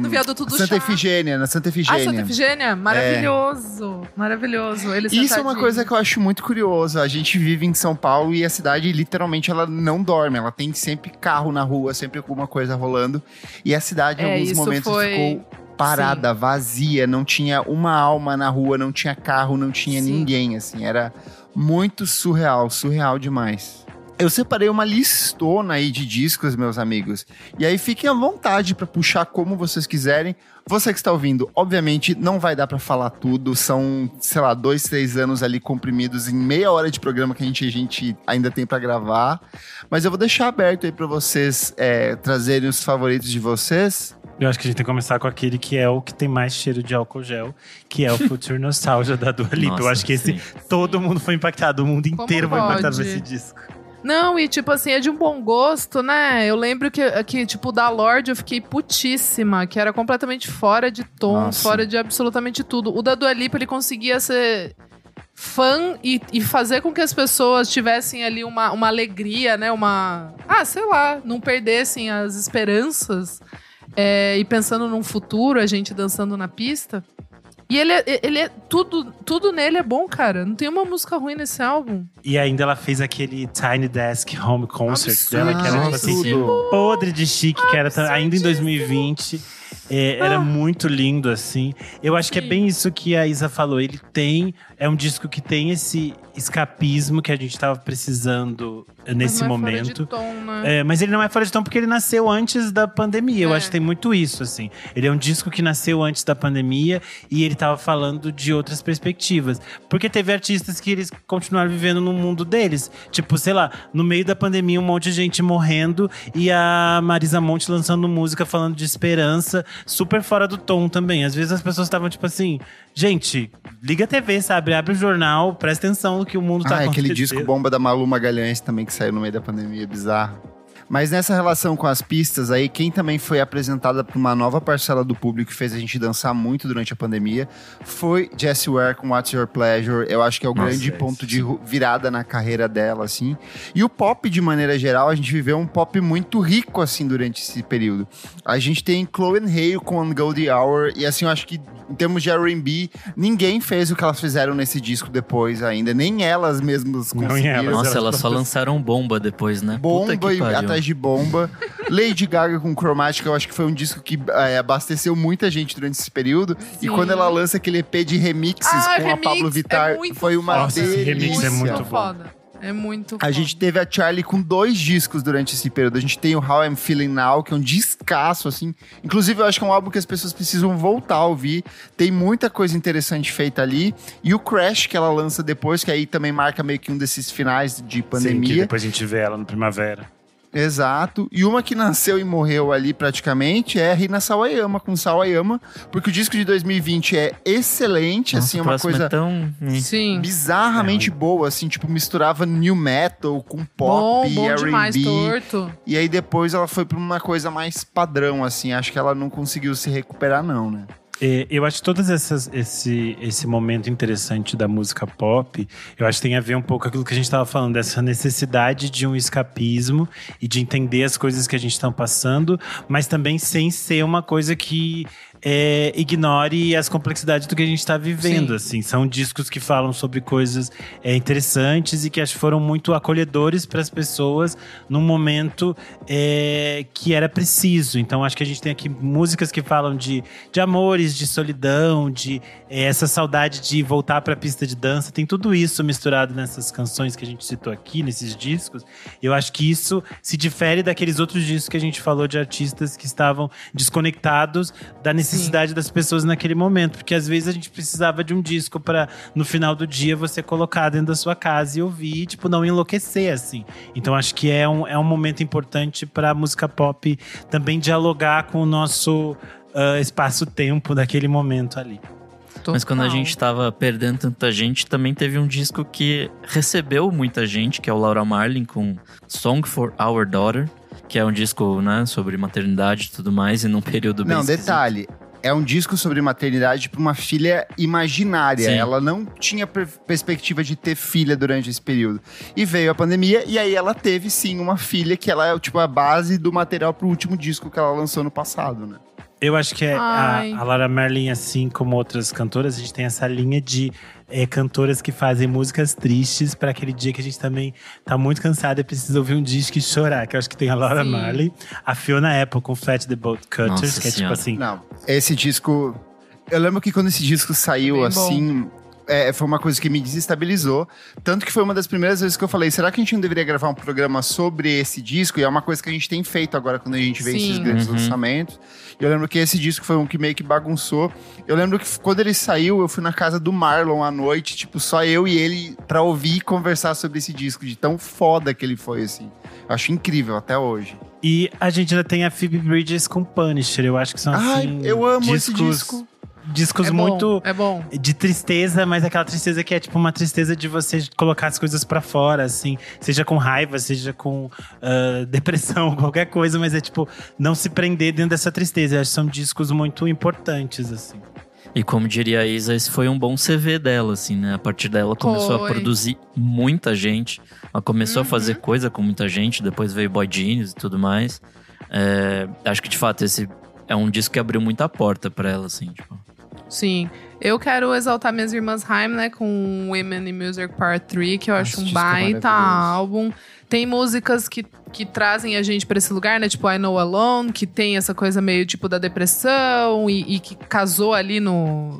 viaduto do Santa Chá. Efigênia, na Santa Efigênia. Santa Efigênia? Maravilhoso. Maravilhoso. Ele Isso é uma sentadinho. coisa que eu acho muito curiosa. A gente vive em São Paulo e a cidade, literalmente, ela não dorme. Ela tem sempre carro na rua, sempre alguma coisa rolando. E a cidade, em alguns isso momentos, foi- ficou parada, vazia. Não tinha uma alma na rua, não tinha carro, não tinha Sim. ninguém, assim. Era muito surreal demais. Eu separei uma listona aí de discos, meus amigos. E aí fiquem à vontade pra puxar como vocês quiserem. Você que está ouvindo, obviamente, não vai dar pra falar tudo. São, sei lá, 2, 3 anos ali comprimidos em meia hora de programa que a gente ainda tem pra gravar. Mas eu vou deixar aberto aí pra vocês trazerem os favoritos de vocês. Eu acho que a gente tem que começar com aquele que é o que tem mais cheiro de álcool gel, que é o Future Nostalgia da Dua Lipa. Eu Nossa, acho que esse, sim. todo mundo foi impactado, o mundo Como inteiro foi impactado por pode? esse disco. Não, e tipo assim, é de um bom gosto, né? Eu lembro que tipo, da Lorde eu fiquei putíssima, que era completamente fora de tom, Nossa. fora de absolutamente tudo. O da Dua Lipa, ele conseguia ser fã e fazer com que as pessoas tivessem ali uma alegria, né? Sei lá, não perdessem as esperanças. E pensando num futuro, a gente dançando na pista. E ele é tudo nele é bom, cara. Não tem uma música ruim nesse álbum. E ainda ela fez aquele Tiny Desk Home Concert Absurdo. dela, que era tipo Nossa, assim, sim. podre de chique, que era ainda em 2020. Era muito lindo, assim. Eu acho que é bem isso que a Isa falou. É um disco que tem esse escapismo que a gente tava precisando nesse Mas não é momento. fora de tom, né? Mas ele não é fora de tom porque ele nasceu antes da pandemia. Eu acho que tem muito isso, assim. Ele é um disco que nasceu antes da pandemia e ele tava falando de outras perspectivas. Porque teve artistas que eles continuaram vivendo no mundo deles. Tipo, sei lá, no meio da pandemia um monte de gente morrendo e a Marisa Monte lançando música falando de esperança, super fora do tom também. Às vezes as pessoas estavam tipo assim, gente, liga a TV, sabe? Abre o jornal, presta atenção no que o mundo tá acontecendo. Aquele disco bomba da Malu Magalhães também que saiu no meio da pandemia, bizarro. Mas nessa relação com as pistas aí, quem também foi apresentada por uma nova parcela do público que fez a gente dançar muito durante a pandemia foi Jessie Ware com What's Your Pleasure. Eu acho que é o grande ponto de virada na carreira dela, assim. E o pop, de maneira geral, a gente viveu um pop muito rico, assim, durante esse período. A gente tem Chloe Hale com On Goldie Hour, e assim, eu acho que em termos de R&B, ninguém fez o que elas fizeram nesse disco depois ainda. Nem elas mesmas Não, conseguiram. elas. Nossa, elas só lançaram Bomba depois, né? Puta Bomba que pariu. atrás de bomba. Lady Gaga com Chromatica, eu acho que foi um disco que abasteceu muita gente durante esse período. Sim. E quando ela lança aquele EP de remixes com remix, a Pablo Vittar, muito foi uma foda. Nossa, esse delícia. remix é muito bom. foda. É muito foda. A gente teve a Charlie com 2 discos durante esse período. A gente tem o How I'm Feeling Now, que é um descasso, assim. Inclusive, eu acho que é um álbum que as pessoas precisam voltar a ouvir. Tem muita coisa interessante feita ali. E o Crash, que ela lança depois, que aí também marca meio que um desses finais de Sim, pandemia. que depois a gente vê ela no Primavera. Exato. E uma que nasceu e morreu ali praticamente é Rina Sawayama com Sawayama, porque o disco de 2020 é excelente, Nossa, assim, é o uma próximo coisa é tão... Sim. bizarramente boa, assim, tipo, misturava new metal com pop e Bom R&B. demais, torto. E aí depois ela foi pra uma coisa mais padrão, assim, acho que ela não conseguiu se recuperar não, né? Eu acho que todas esse momento interessante da música pop, eu acho que tem a ver um pouco com aquilo que a gente estava falando, dessa necessidade de um escapismo e de entender as coisas que a gente está passando, mas também sem ser uma coisa que ignore as complexidades do que a gente está vivendo. Assim. São discos que falam sobre coisas interessantes e que acho que foram muito acolhedores para as pessoas num momento que era preciso. Então acho que a gente tem aqui músicas que falam de amores, de solidão, de essa saudade de voltar para a pista de dança. Tem tudo isso misturado nessas canções que a gente citou aqui, nesses discos. Eu acho que isso se difere daqueles outros discos que a gente falou de artistas que estavam desconectados da necessidade necessidade das pessoas naquele momento. Porque às vezes a gente precisava de um disco pra, no final do dia, você colocar dentro da sua casa e ouvir, tipo, não enlouquecer, assim. Então acho que é um momento importante pra música pop também dialogar com o nosso espaço-tempo daquele momento ali. Mas quando a gente tava perdendo tanta gente, também teve um disco que recebeu muita gente, que é o Laura Marling com Song for Our Daughter, que é um disco, né, sobre maternidade e tudo mais, e num período bem esquisito. Detalhe, é um disco sobre maternidade para uma filha imaginária. Sim. Ela não tinha perspectiva de ter filha durante esse período. E veio a pandemia, e aí ela teve sim uma filha, que ela é tipo a base do material pro último disco que ela lançou no passado, né? Eu acho que a Ai. Laura Marling, assim como outras cantoras, a gente tem essa linha de cantoras que fazem músicas tristes para aquele dia que a gente também tá muito cansado e precisa ouvir um disco e chorar. Que eu acho que tem a Laura Sim. Marling, a Fiona Apple com Flat the Bolt Cutters, Nossa que é tipo Senhora. assim. Não, esse disco… Eu lembro que quando esse disco saiu, Bem assim… foi uma coisa que me desestabilizou. Tanto que foi uma das primeiras vezes que eu falei, será que a gente não deveria gravar um programa sobre esse disco? E é uma coisa que a gente tem feito agora quando a gente vê Sim. esses grandes Uhum. lançamentos. E eu lembro que esse disco foi um que meio que bagunçou. Eu lembro que quando ele saiu, eu fui na casa do Marlon à noite, tipo, só eu e ele pra ouvir e conversar sobre esse disco, de tão foda que ele foi, assim. Eu acho incrível até hoje. E a gente ainda tem a Phoebe Bridgers com Punisher. Eu acho que são Ai, assim. eu amo discos, esse disco. Discos É muito. bom, é bom. De tristeza, mas aquela tristeza que é tipo uma tristeza de você colocar as coisas pra fora, assim. Seja com raiva, seja com depressão, qualquer coisa. Mas é tipo, não se prender dentro dessa tristeza. Eu acho que são discos muito importantes, assim. E como diria a Isa, esse foi um bom CV dela, assim, né? A partir dela começou a Foi. produzir muita gente. Ela começou a fazer coisa com muita gente. Depois veio Boy Genius e tudo mais. Acho que, de fato, esse é um disco que abriu muita porta pra ela, assim, tipo… Sim. Eu quero exaltar minhas irmãs Haim, né? Com Women in Music Part 3, que eu acho Esse um disco é baita maravilhoso. álbum. Tem músicas que trazem a gente pra esse lugar, né? Tipo I Know Alone, que tem essa coisa meio tipo da depressão e que casou ali no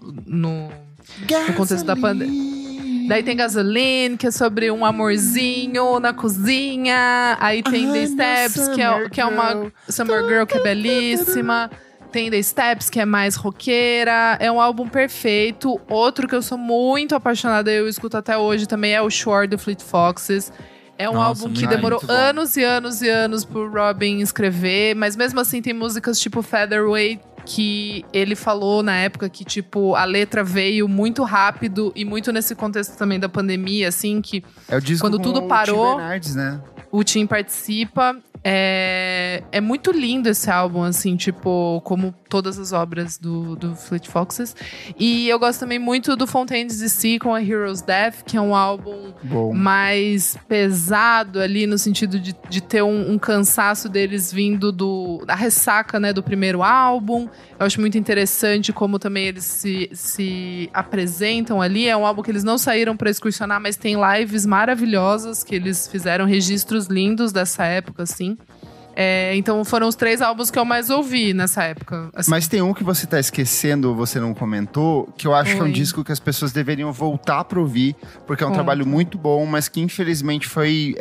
contexto da pandemia. Daí tem Gasoline, que é sobre um amorzinho na cozinha. Aí tem The Steps, que é uma Summer Girl, que é belíssima. Tem The Steps, que é mais roqueira. É um álbum perfeito. Outro que eu sou muito apaixonada, eu escuto até hoje também, é o Shore, do Fleet Foxes. É um Nossa, álbum que muito demorou bom. anos e anos e anos pro Robin escrever. Mas mesmo assim tem músicas tipo Featherweight, que ele falou na época que, tipo, a letra veio muito rápido. E muito nesse contexto também da pandemia, assim, que É o disco quando com tudo o Tim parou, Bernardes, né? o Tim participa. É muito lindo esse álbum, assim, tipo, como todas as obras do Fleet Foxes. E eu gosto também muito do Fontaine's DC com a Hero's Death, que é um álbum Bom. mais pesado ali, no sentido de ter um cansaço deles vindo da ressaca, né, do primeiro álbum. Eu acho muito interessante como também eles se apresentam ali. É um álbum que eles não saíram pra excursionar, mas tem lives maravilhosas que eles fizeram, registros lindos dessa época, assim. Então foram os 3 álbuns que eu mais ouvi nessa época. Assim. Mas tem um que você tá esquecendo, você não comentou, que eu acho que é um Oi. disco que as pessoas deveriam voltar pra ouvir, porque é um Conta. trabalho muito bom, mas que infelizmente foi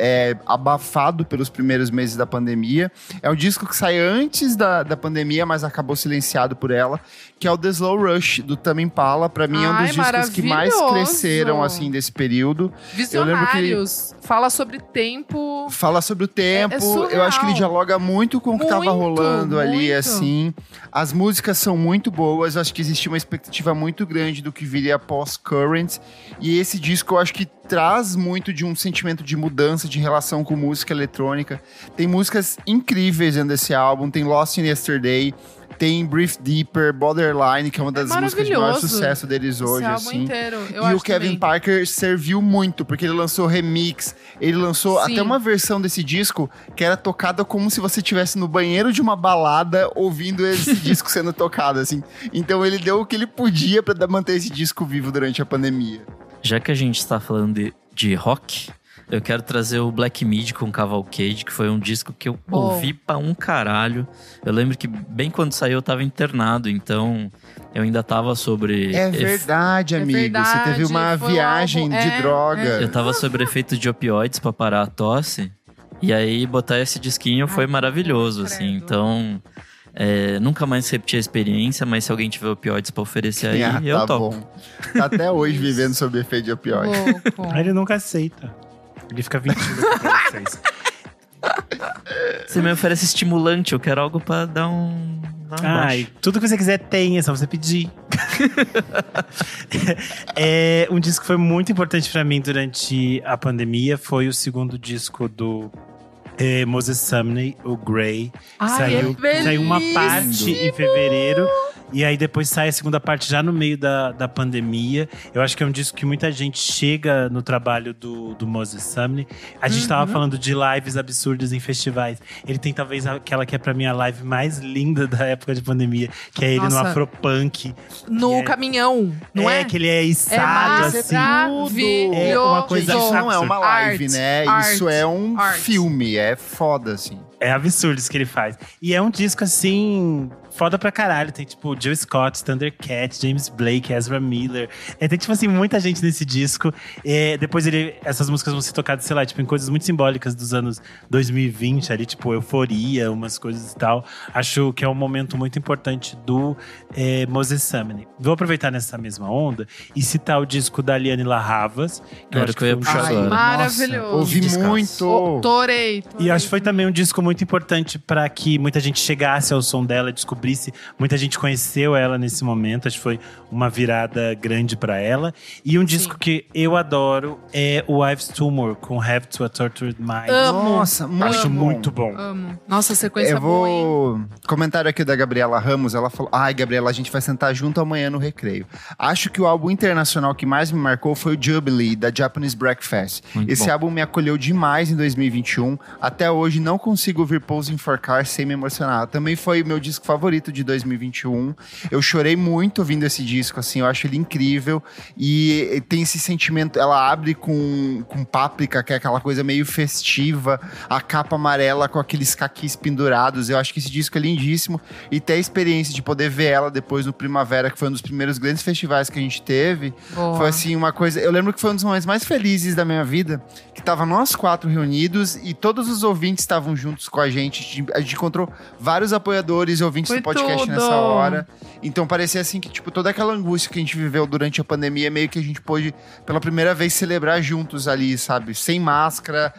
abafado pelos primeiros meses da pandemia. É um disco que sai antes da pandemia, mas acabou silenciado por ela, que é o The Slow Rush, do Tame Impala. Pra mim é um dos discos que mais maravilhoso. cresceram, assim, desse período. Visionários. Fala sobre tempo. Fala sobre o tempo, surreal. eu acho que ele dialoga muito com o que tava Muito, rolando ali, muito. assim. As músicas são muito boas, eu acho que existia uma expectativa muito grande do que viria após Current. E esse disco eu acho que traz muito de um sentimento de mudança de relação com música eletrônica. Tem músicas incríveis dentro desse álbum, tem Lost in Yesterday, tem Breathe Deeper, Borderline, que é uma das músicas de maior maravilhoso sucesso deles hoje, esse álbum assim. inteiro. Eu E acho o Kevin também. Parker serviu muito, porque ele lançou remix, ele lançou Sim. até uma versão desse disco que era tocada como se você estivesse no banheiro de uma balada ouvindo esse disco sendo tocado, assim. Então ele deu o que ele podia pra manter esse disco vivo durante a pandemia. Já que a gente está falando de rock, eu quero trazer o Black Midi com Cavalcade, que foi um disco que eu ouvi pra um caralho. Eu lembro que bem quando saiu eu tava internado, então eu ainda tava sobre… É verdade, amigo. verdade, Você teve uma foi um viagem álbum- de droga. Eu tava sobre efeito de opioides pra parar a tosse. E aí botar esse disquinho foi maravilhoso, assim. credo. Então… Nunca mais repetir a experiência, mas se alguém tiver opioides pra oferecer aí, eu topo. Bom. Tá até hoje vivendo sob efeito de opioide. Aí ele nunca aceita. Ele fica mentindo pra vocês. Você me oferece estimulante, eu quero algo pra dar um Ai, tudo que você quiser tem, é só você pedir. Um disco que foi muito importante pra mim durante a pandemia foi o segundo disco do Moses Sumney, o Grey. Saiu uma parte em fevereiro. E aí depois sai a segunda parte já no meio da pandemia. Eu acho que é um disco que muita gente chega no trabalho do Moses Sumney. A gente tava falando de lives absurdas em festivais. Ele tem talvez aquela que é pra mim a live mais linda da época de pandemia. Que é ele no Afropunk. No caminhão, não é? Que ele é içado, assim. É uma coisa Isso não é uma live, Art, né? Isso é um filme, é foda, assim. É absurdo isso que ele faz. E é um disco, assim, foda pra caralho. Tem, tipo, Jill Scott, Thundercat, James Blake, Ezra Miller. Tem, tipo assim, muita gente nesse disco. Depois essas músicas vão ser tocadas, sei lá, tipo, em coisas muito simbólicas dos anos 2020. Ali, tipo, Euforia, umas coisas e tal. Acho que é um momento muito importante do Moses Sumney. Vou aproveitar nessa mesma onda e citar o disco da Liane La Havas. Que eu acho que foi um show. Maravilhoso. Ouvi muito. Torei. E acho que foi também um disco muito importante para que muita gente chegasse ao som dela, descobrisse. Muita gente conheceu ela nesse momento. Acho que foi uma virada grande para ela. E um disco que eu adoro é o Ives Tumor, com Have to a Tortured Mind. Amo. Nossa, muito bom. Amo. Nossa, sequência eu boa, hein? Comentário aqui da Gabriela Ramos. Ela falou: ai, Gabriela, a gente vai sentar junto amanhã no recreio. Acho que o álbum internacional que mais me marcou foi o Jubilee, da Japanese Breakfast. Esse álbum me acolheu demais em 2021. Até hoje não consigo ouvir Posing for Cars sem me emocionar. Também foi o meu disco favorito de 2021. Eu chorei muito ouvindo esse disco, assim, eu acho ele incrível. E tem esse sentimento, ela abre com Páprica, que é aquela coisa meio festiva, a capa amarela com aqueles caquis pendurados. Eu acho que esse disco é lindíssimo. E ter a experiência de poder ver ela depois no Primavera, que foi um dos primeiros grandes festivais que a gente teve. Boa. Foi assim, uma coisa... Eu lembro que foi um dos momentos mais felizes da minha vida, que tava nós 4 reunidos e todos os ouvintes estavam juntos com a gente. A gente encontrou vários apoiadores e ouvintes do podcast nessa hora. Então parecia assim que, tipo, toda aquela angústia que a gente viveu durante a pandemia, meio que a gente pôde, pela primeira vez, celebrar juntos ali, sabe? Sem máscara,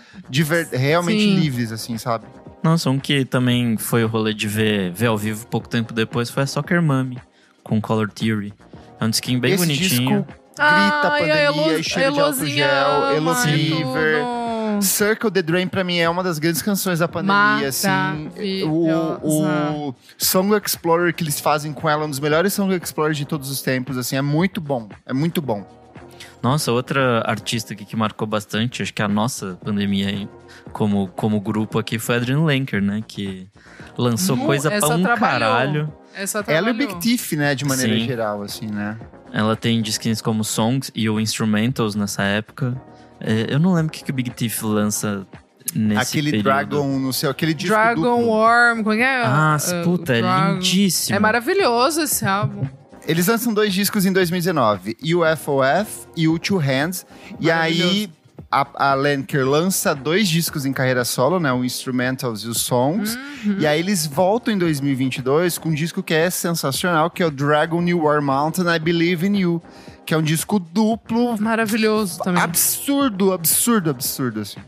realmente livres, assim, sabe? Nossa, um que também foi o rolê de ver ao vivo pouco tempo depois foi a Soccer Mommy, com Color Theory. É um disquinho bem esse bonitinho. Disco grita a pandemia, cheiro de álcool gel, Elo Fever. Circle the Drain, pra mim, é uma das grandes canções da pandemia, assim. O Song Explorer que eles fazem com ela, um dos melhores Song Explorers de todos os tempos, assim, é muito bom. É muito bom. Nossa, outra artista aqui que marcou bastante, acho que a nossa pandemia aí, como grupo aqui, foi a Adrienne Lenker, né? Que lançou coisa pra um caralho. Ela e o Big Thief, né? De maneira geral, assim, né? Ela tem disquinhos como Songs e o Instrumentals nessa época. Eu não lembro o que o Big Thief lança nesse período. Dragon, não sei, aquele disco Dragon duplo. Worm, como é que é? Puta, é lindíssimo. É maravilhoso esse álbum. Eles lançam 2 discos em 2019, UFOF e o Two Hands. E aí a Lenker lança 2 discos em carreira solo, né? O Instrumentals e os Songs. E aí eles voltam em 2022 com um disco que é sensacional, que é o Dragon New War Mountain, I Believe in You. Que é um disco duplo. Maravilhoso também. Absurdo, assim.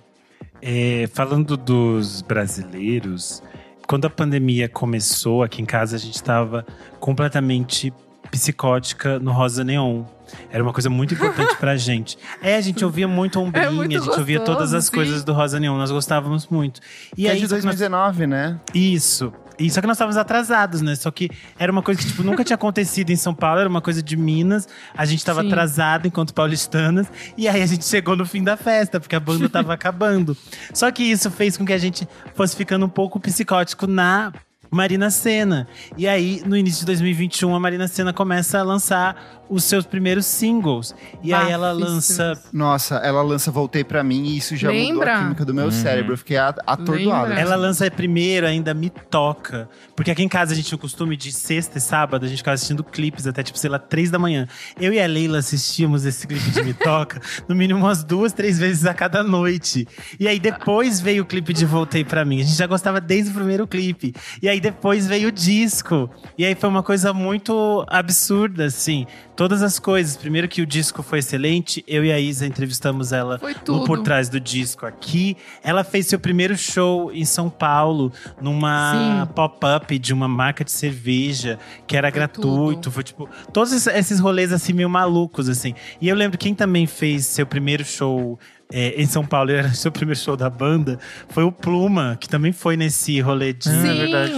Falando dos brasileiros, quando a pandemia começou, aqui em casa a gente estava completamente psicótica no Rosa Neon. Era uma coisa muito importante pra gente. A gente ouvia muito Ombrinha, a gente ouvia todas as coisas do Rosa Neon, nós gostávamos muito. E aí, de 2019, né? Isso. E só que nós estávamos atrasados, né? Só que era uma coisa que, tipo, nunca tinha acontecido em São Paulo, era uma coisa de Minas. A gente tava atrasado enquanto paulistanas. E aí a gente chegou no fim da festa, porque a banda tava acabando. Só que isso fez com que a gente fosse ficando um pouco psicótico na Marina Sena. E aí, no início de 2021, a Marina Sena começa a lançar os seus primeiros singles. E aí ela lança… Nossa, ela lança Voltei Pra Mim e isso já mudou a química do meu cérebro. Eu fiquei atordoado. Ela lança primeiro ainda Me Toca. Porque aqui em casa a gente tinha o costume de sexta e sábado, a gente ficava assistindo clipes até, tipo, sei lá, 3 da manhã. Eu e a Leila assistíamos esse clipe de Me Toca no mínimo umas 2, 3 vezes a cada noite. E aí depois veio o clipe de Voltei Pra Mim. A gente já gostava desde o primeiro clipe. E aí depois veio o disco. E aí foi uma coisa muito absurda, assim. Todas as coisas. Primeiro que o disco foi excelente. Eu e a Isa entrevistamos ela no Por Trás do Disco aqui. Ela fez seu primeiro show em São Paulo, numa pop-up de uma marca de cerveja, que era gratuito. Foi tipo, todos esses rolês assim, meio malucos, assim. E eu lembro quem também fez seu primeiro show em São Paulo, era o seu primeiro show da banda, foi o Pluma, que também foi nesse rolê de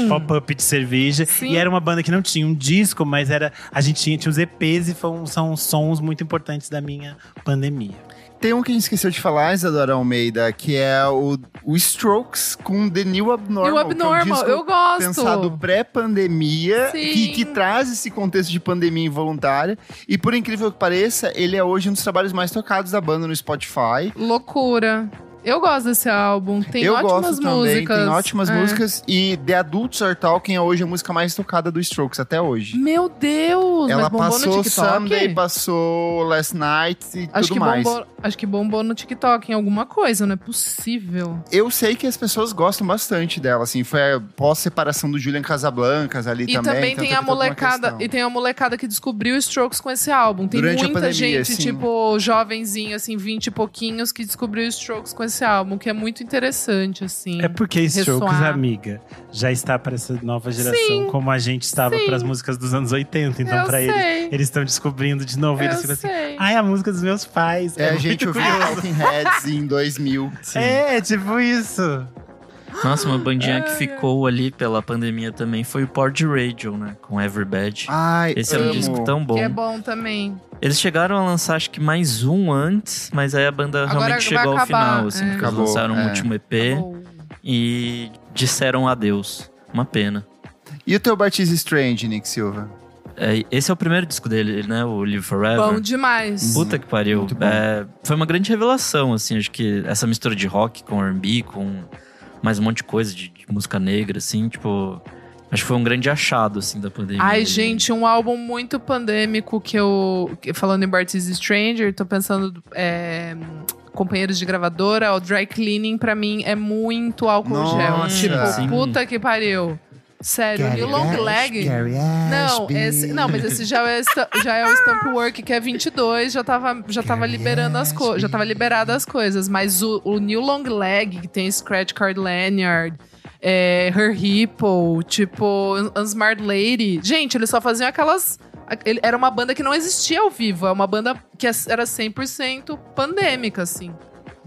pop-up de cerveja. Sim. E era uma banda que não tinha um disco, mas a gente tinha os EPs e são sons muito importantes da minha pandemia. Tem um que a gente esqueceu de falar, Isadora Almeida, que é o Strokes com The New Abnormal. New Abnormal, que é um disco eu gosto. Pensado pré-pandemia, que traz esse contexto de pandemia involuntária. E por incrível que pareça, ele é hoje um dos trabalhos mais tocados da banda no Spotify. Loucura. Eu gosto desse álbum, tem ótimas músicas. Tem ótimas músicas. E The Adults Are Talking é hoje a música mais tocada do Strokes até hoje. Meu Deus! Ela mas bombou passou no TikTok? Sunday, passou Last Night e tudo mais. Acho que bombou no TikTok em alguma coisa, não é possível. Eu sei que as pessoas gostam bastante dela, assim. Foi a pós-separação do Julian Casablancas ali também. E também tem a molecada. E tem a molecada que descobriu os Strokes com esse álbum. Tem Durante muita pandemia, gente, sim. tipo, jovenzinho, assim, 20 e pouquinhos, que descobriu os Strokes com esse álbum, que é muito interessante, assim. É porque Strokes, amiga, já está para essa nova geração, como a gente estava para as músicas dos anos 80. Então, para eles estão descobrindo de novo. Eles ficam assim, ai, a música dos meus pais. A gente ouviu Talking Heads em 2000. Sim. Tipo isso. Nossa, uma bandinha que ficou ali pela pandemia também foi o Porgy Radio, né? Com Everbad. Ai, esse é um disco tão bom. Que é bom também. Eles chegaram a lançar, acho que mais um antes, mas aí a banda realmente chegou ao final, assim. Porque eles lançaram um último EP e disseram adeus. Uma pena. E o teu Baptiste Strange, Nick Silva? Esse é o primeiro disco dele, né? O Live Forever. Bom demais. Puta que pariu. Foi uma grande revelação, assim. Acho que essa mistura de rock com R&B, com mais um monte de coisa de música negra, assim. Tipo, acho que foi um grande achado, assim, da pandemia. Ai, gente, um álbum muito pandêmico que falando em Baptiste Stranger, tô pensando… companheiros de gravadora, o Dry Cleaning, pra mim, é muito álcool gel. Tipo, puta que pariu. Sério, New Long Leg. Não, mas esse já é o Stamp Work, que é 22, já tava liberando as coisas, já tava liberada as coisas. Mas o New Long Leg, que tem Scratch Card Lanyard, Her Hippo, tipo, Unsmart Lady. Gente, eles só faziam aquelas… Era uma banda que não existia ao vivo, é uma banda que era 100% pandêmica, assim.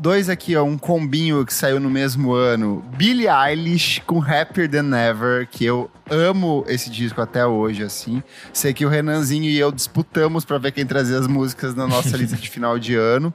2 aqui, ó, um combinho que saiu no mesmo ano. Billie Eilish com Happier Than Ever, que eu amo esse disco até hoje, assim. Sei que o Renanzinho e eu disputamos pra ver quem trazia as músicas na nossa lista de final de ano.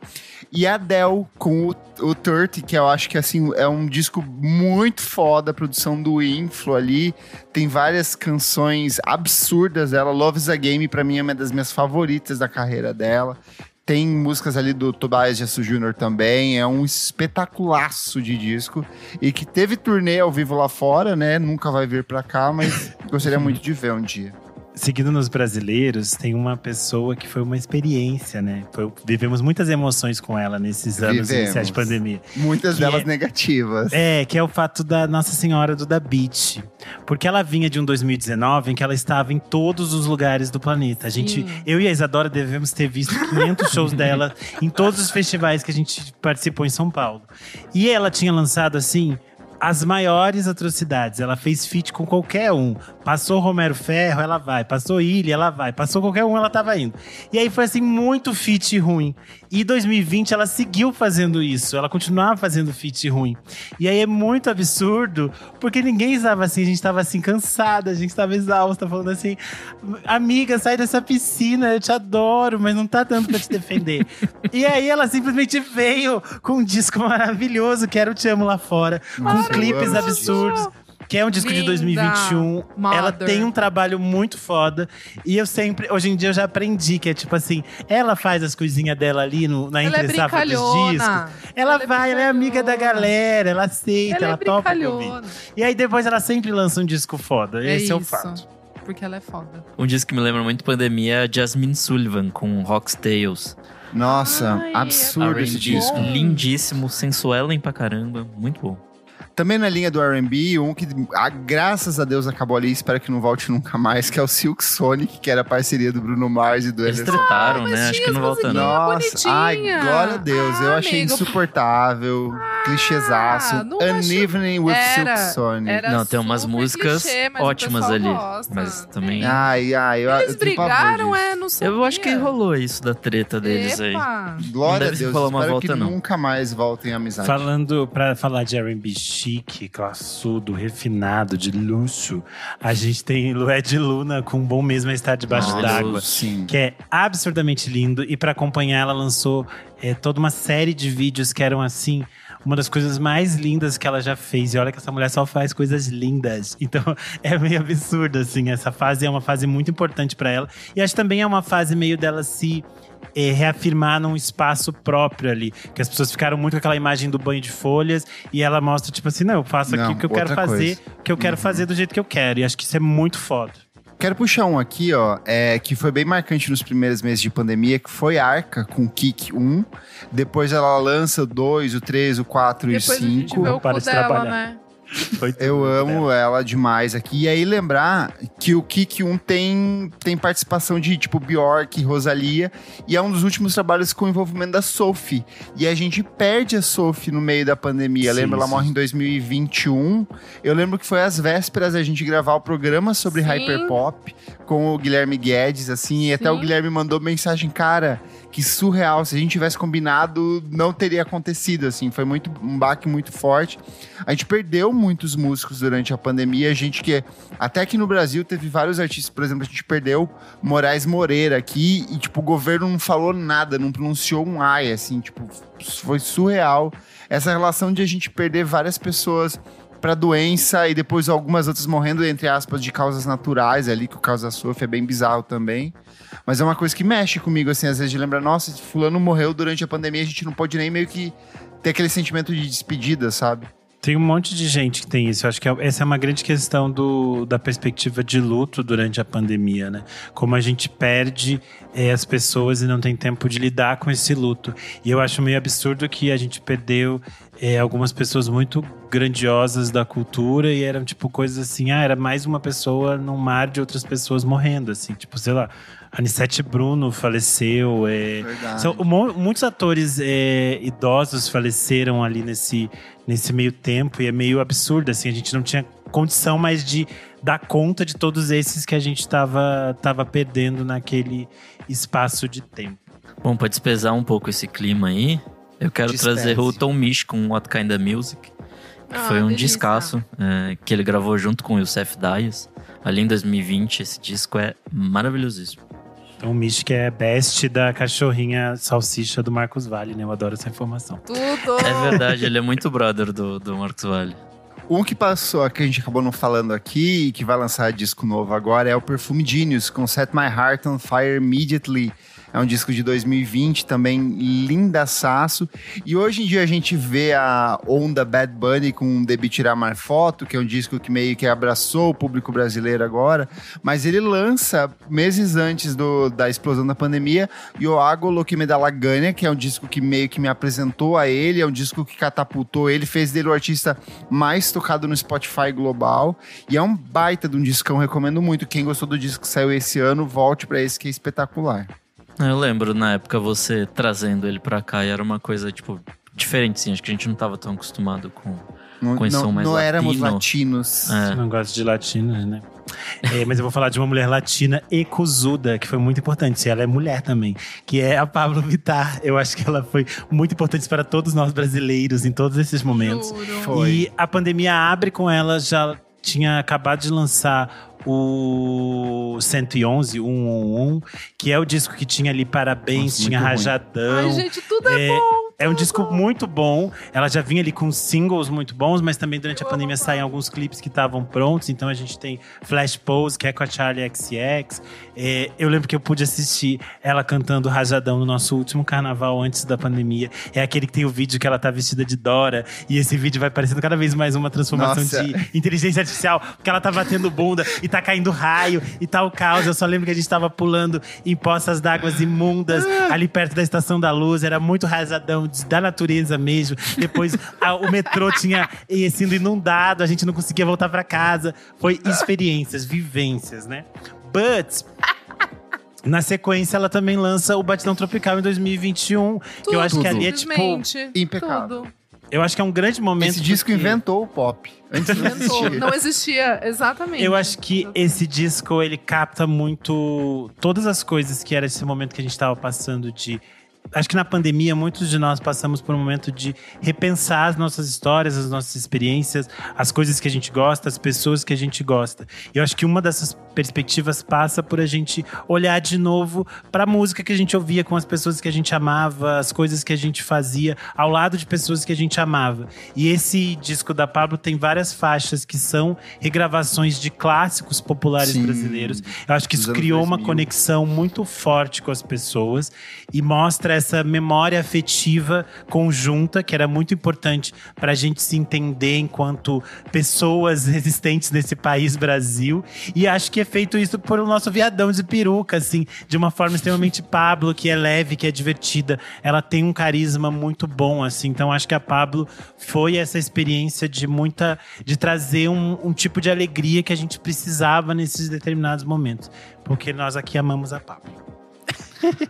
E a Adele com o 30, que eu acho que, assim, é um disco muito foda, a produção do Inflo ali. Tem várias canções absurdas dela. Love is a Game, pra mim, é uma das minhas favoritas da carreira dela. Tem músicas ali do Tobias Jesso Jr. também. É um espetaculaço de disco. E que teve turnê ao vivo lá fora, né? Nunca vai vir pra cá, mas gostaria muito de ver um dia. Seguindo nos brasileiros, tem uma pessoa que foi uma experiência, né? Vivemos muitas emoções com ela nesses anos iniciais de pandemia. Muitas delas negativas. Que é o fato da Nossa Senhora do Da Beach. Porque ela vinha de um 2019 em que ela estava em todos os lugares do planeta. Eu e a Isadora devemos ter visto 500 shows dela em todos os festivais que a gente participou em São Paulo. E ela tinha lançado, assim, as maiores atrocidades. Ela fez feat com qualquer um. Passou Romero Ferro, ela vai. Passou Ilha, ela vai. Passou qualquer um, ela tava indo. E aí foi assim, muito feat ruim. E 2020 ela seguiu fazendo isso. Ela continuava fazendo feat ruim. E aí é muito absurdo, porque ninguém estava assim. A gente estava assim, cansada, a gente estava exausta, falando assim: amiga, sai dessa piscina, eu te adoro, mas não tá dando pra te defender. E aí ela simplesmente veio com um disco maravilhoso, que era o Te Amo Lá Fora, com clipes absurdos. que é um disco de Linda. 2021. Ela Mother. tem um trabalho muito foda. E eu sempre, hoje em dia, eu já aprendi que é tipo assim, ela faz as coisinhas dela ali na Ela é entre-safra dos discos. brincalhona. Ela vai, ela é amiga da galera, ela aceita, ela Ela é topa o convite. brincalhona. E aí depois ela sempre lança um disco foda. Esse é o isso. fato. Porque ela é foda. Um disco que me lembra muito pandemia é Jasmine Sullivan, com Rock's Tales. Nossa, Ai, absurdo esse R&B disco. lindíssimo, sensuelen pra caramba, muito bom. Também na linha do R&B, um que, graças a Deus, acabou ali, espero que não volte nunca mais, que é o Silk Sonic, que era a parceria do Bruno Mars e do Eles Anderson. tretaram, mas né? Acho tinha que as não volta não. musiquinhas. Nossa, ai, bonitinha. glória a Deus. Eu achei amigo. insuportável, clichêzaço. não An acho- Evening with Era- Silk Sonic. era Não, tem umas super músicas clichê, mas o ótimas pessoal ali. gosta. Mas também. Ai, eu Eles tenho pavor brigaram, disso. não sabia. Eu acho que rolou isso da treta deles aí. Epa. Glória Não a deve Deus, rolar uma espero volta, que não. nunca mais voltem a amizade. Pra falar de R&B chique, classudo, refinado, de luxo, a gente tem Lued Luna com Bom Mesmo é Estar Debaixo Maravilhoso. d'Água. Sim. Que é absurdamente lindo. E pra acompanhar, ela lançou toda uma série de vídeos que eram, assim, uma das coisas mais lindas que ela já fez. E olha que essa mulher só faz coisas lindas. Então, é meio absurdo, assim. Essa fase é uma fase muito importante pra ela. E acho que também é uma fase meio dela se reafirmar num espaço próprio ali. Que as pessoas ficaram muito com aquela imagem do banho de folhas. E ela mostra, tipo assim, não, eu faço aqui Não, o que eu quero outra fazer. coisa. O que eu quero fazer do jeito que eu quero. E acho que isso é muito foda. Quero puxar um aqui, ó, que foi bem marcante nos primeiros meses de pandemia, que foi Arca, com Kick 1. Depois ela lança o 2, o 3, o 4 e o Depois a gente 5. vê o Para cu de dela, trabalhar. né? Foi Eu tudo amo dela. ela demais aqui. E aí lembrar que o Kick 1 tem participação de tipo Bjork, Rosalia. E é um dos últimos trabalhos com envolvimento da Sophie. E a gente perde a Sophie no meio da pandemia. Sim, Lembra? Ela sim. morre em 2021. Eu lembro que foi às vésperas a gente gravar o programa sobre Sim. Hyperpop com o Guilherme Guedes, assim. E até Sim. o Guilherme mandou mensagem, cara, que surreal. Se a gente tivesse combinado, não teria acontecido, assim. Foi um baque muito forte. A gente perdeu muitos músicos durante a pandemia. A gente que, até aqui no Brasil, teve vários artistas. Por exemplo, a gente perdeu Moraes Moreira aqui e, tipo, o governo não falou nada, não pronunciou um ai, assim, tipo, foi surreal. Essa relação de a gente perder várias pessoas pra doença e depois algumas outras morrendo, entre aspas, de causas naturais ali, que o caso da Sophie é bem bizarro também. Mas é uma coisa que mexe comigo, assim, às vezes de lembrar, nossa, fulano morreu durante a pandemia, a gente não pode nem meio que ter aquele sentimento de despedida, sabe? Tem um monte de gente que tem isso. Eu acho que essa é uma grande questão da perspectiva de luto durante a pandemia, né? Como a gente perde as pessoas e não tem tempo de lidar com esse luto. E eu acho meio absurdo que a gente perdeu algumas pessoas muito grandiosas da cultura e eram tipo coisas assim, era mais uma pessoa num mar de outras pessoas morrendo, assim, tipo, sei lá, Anissete Bruno faleceu, Verdade. muitos atores idosos faleceram ali nesse meio tempo e é meio absurdo, assim, a gente não tinha condição mais de dar conta de todos esses que a gente tava perdendo naquele espaço de tempo. Bom, pra despesar um pouco esse clima aí, eu quero Despese. trazer o Tom Misch com What Kinda Music. Que foi um delícia. descasso que ele gravou junto com o Youssef Dayes. Ali em 2020, esse disco é maravilhosíssimo. Então o Misch que é best da cachorrinha salsicha do Marcos Valle, né? Eu adoro essa informação. Tudo! É verdade, ele é muito brother do Marcos Valle. Um que passou, que a gente acabou não falando aqui, e que vai lançar disco novo agora, é o Perfume Genius, com Set My Heart on Fire Immediately. É um disco de 2020, também lindaçaço. E hoje em dia a gente vê a onda Bad Bunny com Debi Tirar Mais Foto, que é um disco que meio que abraçou o público brasileiro agora. Mas ele lança, meses antes da explosão da pandemia, Yo Hago Lo Que Me Da La Gana, que é um disco que meio que me apresentou a ele, é um disco que catapultou ele, fez dele o artista mais tocado no Spotify global. E é um baita de um discão, recomendo muito. Quem gostou do disco que saiu esse ano, volte pra esse que é espetacular. Eu lembro, na época, você trazendo ele pra cá e era uma coisa, tipo, diferente, sim. Acho que a gente não tava tão acostumado com esse som mais não éramos latino. latinos. Você não gosta de latinos, né? Mas eu vou falar de uma mulher latina ecuzuda, que foi muito importante. Ela é mulher também, que é a Pablo Vittar. Eu acho que ela foi muito importante para todos nós brasileiros em todos esses momentos. Juro. Foi. E a pandemia abre com ela, já tinha acabado de lançar o 111, 111, que é o disco que tinha ali Parabéns, Nossa, tinha muito ruim. Rajadão. Ai, gente, tudo é bom. É um disco muito bom. Ela já vinha ali com singles muito bons, mas também durante a pandemia saíram alguns clipes que estavam prontos. Então a gente tem Flash Pose, que é com a Charli XCX. Eu lembro que eu pude assistir ela cantando Rajadão no nosso último carnaval antes da pandemia. É aquele que tem o vídeo que ela tá vestida de Dora. E esse vídeo vai parecendo cada vez mais uma transformação de inteligência artificial. Porque ela tá batendo bunda e tá caindo raio e tá o caos. Eu só lembro que a gente tava pulando em poças d'água imundas ali perto da Estação da Luz. Era muito Rajadão da natureza mesmo. Depois o metrô tinha sido inundado. A gente não conseguia voltar pra casa. Foi experiências, vivências, né? But na sequência, ela também lança o Batidão Tropical em 2021. Que eu acho que ali é tipo impecável. Eu acho que é um grande momento. Esse disco inventou o pop. Antes não existia. Não existia, exatamente. Eu acho que esse disco, ele capta muito todas as coisas que era esse momento que a gente tava passando de… Acho que na pandemia, muitos de nós passamos por um momento de repensar as nossas histórias, as nossas experiências, as coisas que a gente gosta, as pessoas que a gente gosta. E eu acho que uma dessas perspectivas passa por a gente olhar de novo pra música que a gente ouvia com as pessoas que a gente amava, as coisas que a gente fazia ao lado de pessoas que a gente amava. E esse disco da Pabllo tem várias faixas que são regravações de clássicos populares brasileiros. Eu acho que isso criou uma conexão muito forte com as pessoas e mostra essa memória afetiva conjunta, que era muito importante pra gente se entender enquanto pessoas existentes nesse país Brasil. E acho que é feito isso por o nosso viadão de peruca, assim, de uma forma extremamente Pabllo, que é leve, que é divertida. Ela tem um carisma muito bom, assim. Então acho que a Pabllo foi essa experiência de trazer um tipo de alegria que a gente precisava nesses determinados momentos. Porque nós aqui amamos a Pabllo.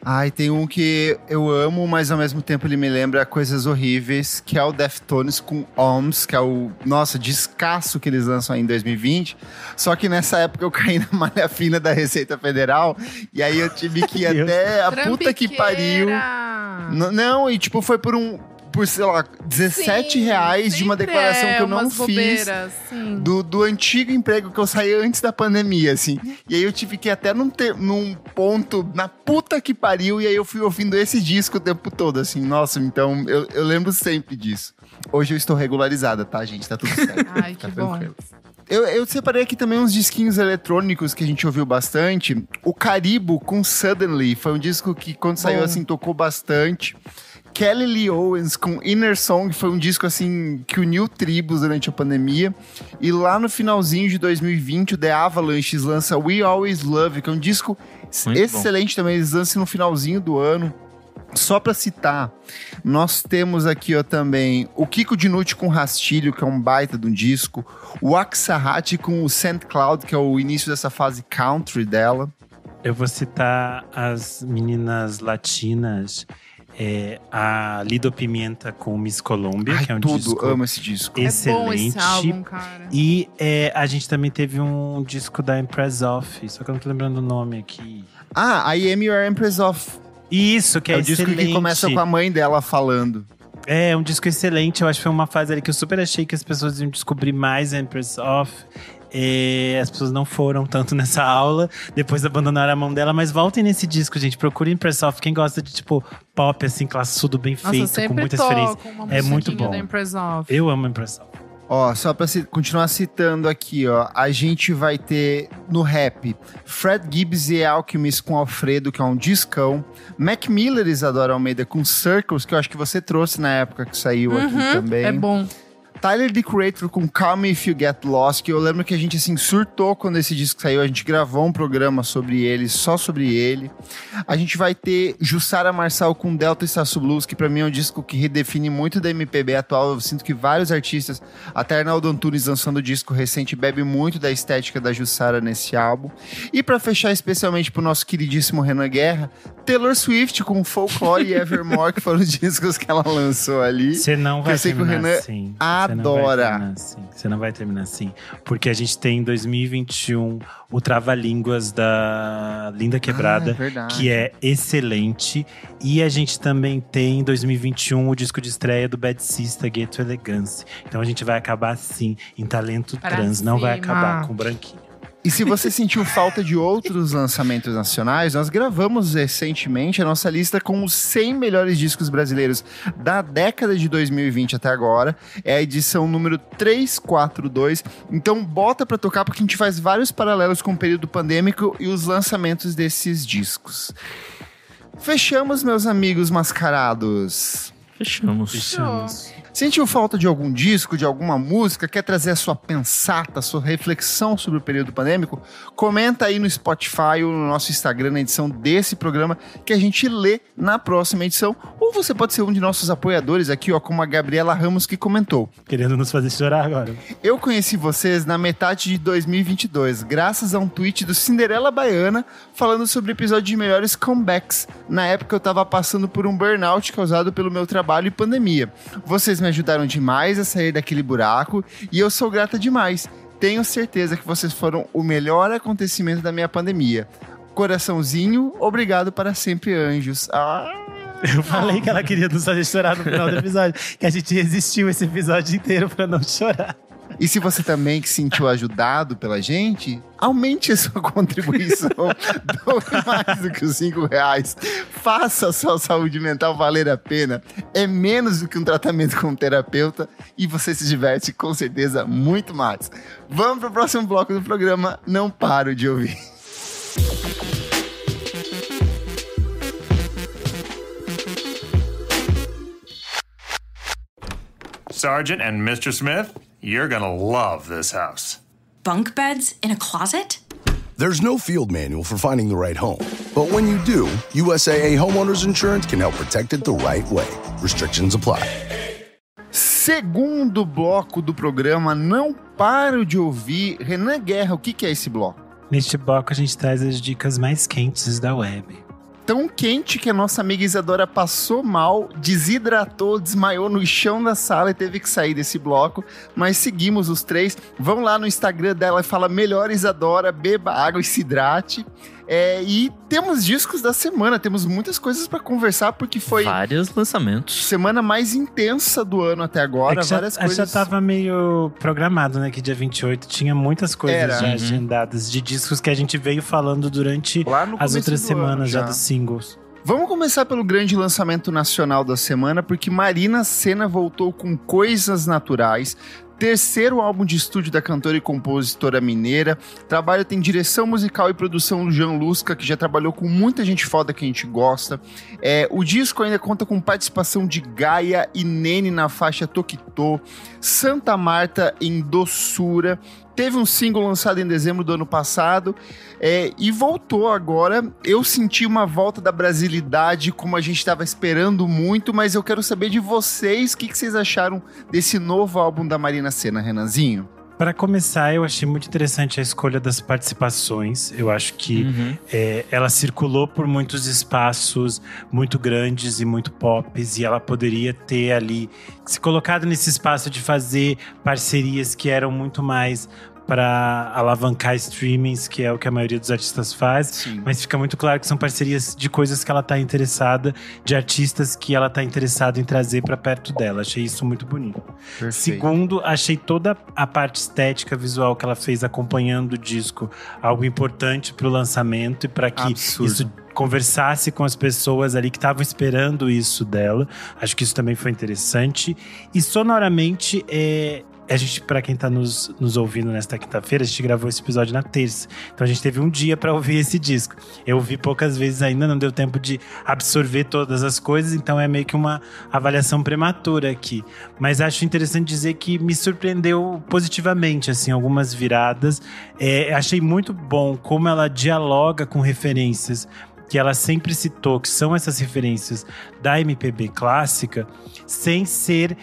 Ai, tem um que eu amo, mas ao mesmo tempo ele me lembra coisas horríveis, que é o Deftones com Ohms, que é o, nossa, descasso que eles lançam aí em 2020. Só que nessa época eu caí na malha fina da Receita Federal, e aí eu tive que ir até a puta que pariu. Não, e tipo, foi por, sei lá, R$17 de uma declaração que eu não fiz do antigo emprego que eu saí antes da pandemia, assim. E aí eu tive que ir até num ponto na puta que pariu, e aí eu fui ouvindo esse disco o tempo todo, assim. Nossa, então eu lembro sempre disso. Hoje eu estou regularizada, tá, gente? Tá tudo certo. Ai, tá que tranquilo. bom. Eu separei aqui também uns disquinhos eletrônicos que a gente ouviu bastante. O Caribou com Suddenly foi um disco que quando saiu assim tocou bastante. Kelly Lee Owens com Inner Song foi um disco assim que uniu tribos durante a pandemia. E lá no finalzinho de 2020 o The Avalanches lança We Always Love, que é um disco muito excelente também. Eles lançam no finalzinho do ano. Só pra citar, nós temos aqui também o Kiko Dinucci com Rastilho, que é um baita de um disco. O Axahati com o St. Cloud, que é o início dessa fase country dela. Eu vou citar as meninas latinas. A Lido Pimienta com Miss Colômbia, que é um disco… amo esse disco. Excelente. É bom esse álbum, cara. E a gente também teve um disco da Empress Off, só que eu não tô lembrando o nome aqui. I Am Your Empress Off. Isso, que é o excelente. disco que começa com a mãe dela falando. É um disco excelente. Eu acho que foi uma fase ali que eu super achei que as pessoas iam descobrir mais a Empress Off. As pessoas não foram tanto nessa aula, depois abandonaram a mão dela, mas voltem nesse disco, gente. Procurem Empress Off, quem gosta de tipo pop, assim, classudo, bem feito, com muita experiência. É muito bom. Eu amo Empress Off. Ó, só pra continuar citando aqui, ó, a gente vai ter no rap Fred Gibbs e Alchemist com Alfredo, que é um discão. Mac Miller e Isadora Almeida com Circles, que eu acho que você trouxe na época que saiu aqui também. É bom. Tyler, The Creator com Call Me If You Get Lost, que eu lembro que a gente, assim, surtou quando esse disco saiu. A gente gravou um programa sobre ele, só sobre ele. A gente vai ter Jussara Marçal com Delta Estácio Blues, que pra mim é um disco que redefine muito da MPB atual. Eu sinto que vários artistas, até Arnaldo Antunes lançando o disco recente, bebe muito da estética da Jussara nesse álbum. E pra fechar especialmente pro nosso queridíssimo Renan Guerra, Taylor Swift com Folklore e Evermore, que foram os discos que ela lançou ali. Você não vai terminar assim. Adora. Você não vai terminar assim. Porque a gente tem em 2021 o Trava-Línguas da Linda Quebrada, que é excelente. E a gente também tem em 2021 o disco de estreia do Bad Sista, Ghetto Elegance. Então a gente vai acabar assim, em talento trans. Não vai acabar com branquinho. E se você sentiu falta de outros lançamentos nacionais, nós gravamos recentemente a nossa lista com os 100 melhores discos brasileiros da década de 2020 até agora. É a edição número 342. Então bota pra tocar, porque a gente faz vários paralelos com o período pandêmico e os lançamentos desses discos. Fechamos, meus amigos mascarados. Fechamos. Sentiu falta de algum disco, de alguma música? Quer trazer a sua pensata, a sua reflexão sobre o período pandêmico? Comenta aí no Spotify ou no nosso Instagram, na edição desse programa, que a gente lê na próxima edição. Ou você pode ser um de nossos apoiadores aqui, ó, como a Gabriela Ramos, que comentou. Querendo nos fazer chorar agora. Eu conheci vocês na metade de 2022, graças a um tweet do Cinderela Baiana, falando sobre o episódio de melhores comebacks. Na época eu tava passando por um burnout causado pelo meu trabalho e pandemia. Vocês me ajudaram demais a sair daquele buraco e eu sou grata demais. Tenho certeza que vocês foram o melhor acontecimento da minha pandemia. Coraçãozinho, obrigado para sempre, anjos. Eu falei que ela queria nos fazer chorar no final do episódio, que a gente resistiu esse episódio inteiro pra não chorar. E se você também se sentiu ajudado pela gente, aumente a sua contribuição. Doe mais do que os R$5. Faça a sua saúde mental valer a pena. É menos do que um tratamento com um terapeuta e você se diverte com certeza muito mais. Vamos para o próximo bloco do programa. Não paro de ouvir. Sergeant and Mr. Smith, you're gonna love this house. Bunk beds in a closet? There's no field manual for finding the right home. But when you do, USAA Homeowners Insurance can help protect it the right way. Restrictions apply. Segundo bloco do programa, não paro de ouvir. Renan Guerra, o que é esse bloco? Neste bloco a gente traz as dicas mais quentes da web. Tão quente que a nossa amiga Isadora passou mal, desidratou, desmaiou no chão da sala e teve que sair desse bloco, mas seguimos os três. Vão lá no Instagram dela e fala: melhor Isadora, beba água e se hidrate. E temos discos da semana, temos muitas coisas pra conversar, porque foi vários lançamentos. Semana mais intensa do ano até agora, várias coisas. Já tava meio programado, né, que dia 28 tinha muitas coisas já agendadas de discos que a gente veio falando durante as outras semanas já dos singles. Vamos começar pelo grande lançamento nacional da semana, porque Marina Sena voltou com Coisas Naturais, terceiro álbum de estúdio da cantora e compositora mineira. Trabalho tem direção musical e produção do Jean Lusca, que já trabalhou com muita gente foda que a gente gosta. O disco ainda conta com participação de Gaia e Nene na faixa Toquitô, Santa Marta em Doçura. Teve um single lançado em dezembro do ano passado e voltou agora. Eu senti uma volta da brasilidade como a gente estava esperando muito, mas eu quero saber de vocês o que vocês acharam desse novo álbum da Marina Sena, Renanzinho. Para começar, eu achei muito interessante a escolha das participações. Eu acho que ela circulou por muitos espaços muito grandes e muito pops, e ela poderia ter ali se colocado nesse espaço de fazer parcerias que eram muito mais para alavancar streamings, que é o que a maioria dos artistas faz. Sim. Mas fica muito claro que são parcerias de coisas que ela tá interessada, de artistas que ela tá interessada em trazer para perto dela. Achei isso muito bonito. Perfeito. Segundo, achei toda a parte estética, visual que ela fez acompanhando o disco algo importante pro lançamento e para que isso conversasse com as pessoas ali que estavam esperando isso dela. Acho que isso também foi interessante. E sonoramente, a gente, pra quem tá nos ouvindo nesta quinta-feira, a gente gravou esse episódio na terça. Então a gente teve um dia pra ouvir esse disco. Eu ouvi poucas vezes ainda, não deu tempo de absorver todas as coisas, então é meio que uma avaliação prematura aqui. Mas acho interessante dizer que me surpreendeu positivamente, assim, algumas viradas. Achei muito bom como ela dialoga com referências que ela sempre citou, que são essas referências da MPB clássica, sem ser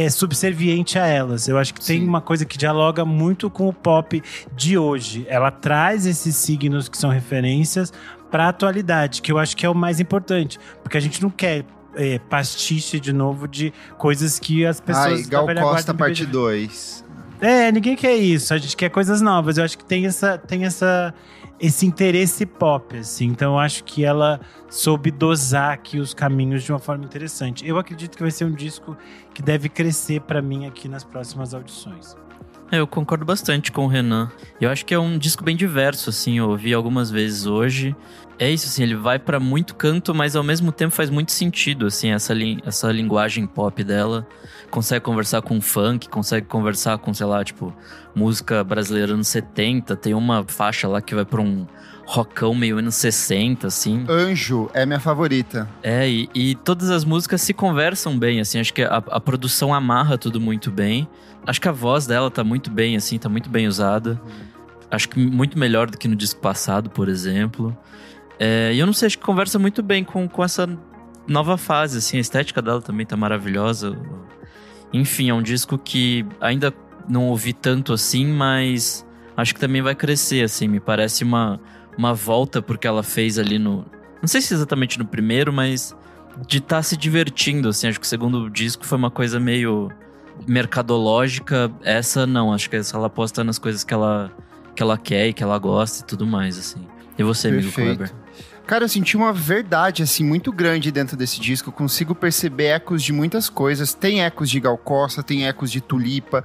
subserviente a elas. Eu acho que tem uma coisa que dialoga muito com o pop de hoje. Ela traz esses signos que são referências para a atualidade, que eu acho que é o mais importante, porque a gente não quer pastiche de novo de coisas que as pessoas... Gal Costa parte 2. Ninguém quer isso, a gente quer coisas novas. Eu acho que tem esse interesse pop, assim. Então eu acho que ela soube dosar aqui os caminhos de uma forma interessante. Eu acredito que vai ser um disco que deve crescer pra mim aqui nas próximas audições. Eu concordo bastante com o Renan. Eu acho que é um disco bem diverso, assim, eu ouvi algumas vezes hoje. É isso, assim, ele vai pra muito canto, mas ao mesmo tempo faz muito sentido, assim, essa linguagem pop dela. Consegue conversar com funk, consegue conversar com, sei lá, tipo, música brasileira anos 70. Tem uma faixa lá que vai pra um rockão meio anos 60, assim. Anjo é minha favorita. E todas as músicas se conversam bem, assim, acho que a produção amarra tudo muito bem. Acho que a voz dela tá muito bem, assim, tá muito bem usada. Acho que muito melhor do que no disco passado, por exemplo. E eu não sei, acho que conversa muito bem com essa nova fase, assim. A estética dela também tá maravilhosa. Enfim, é um disco que ainda não ouvi tanto assim, mas acho que também vai crescer, assim. Me parece uma volta porque ela fez ali no... Não sei se exatamente no primeiro, mas de estar se divertindo, assim. Acho que o segundo disco foi uma coisa meio mercadológica. Essa não, acho que essa ela aposta nas coisas que ela quer e que ela gosta e tudo mais, assim. E você, amigo Kleber? Cara, eu senti uma verdade, assim, muito grande dentro desse disco. Eu consigo perceber ecos de muitas coisas. Tem ecos de Gal Costa, tem ecos de Tulipa.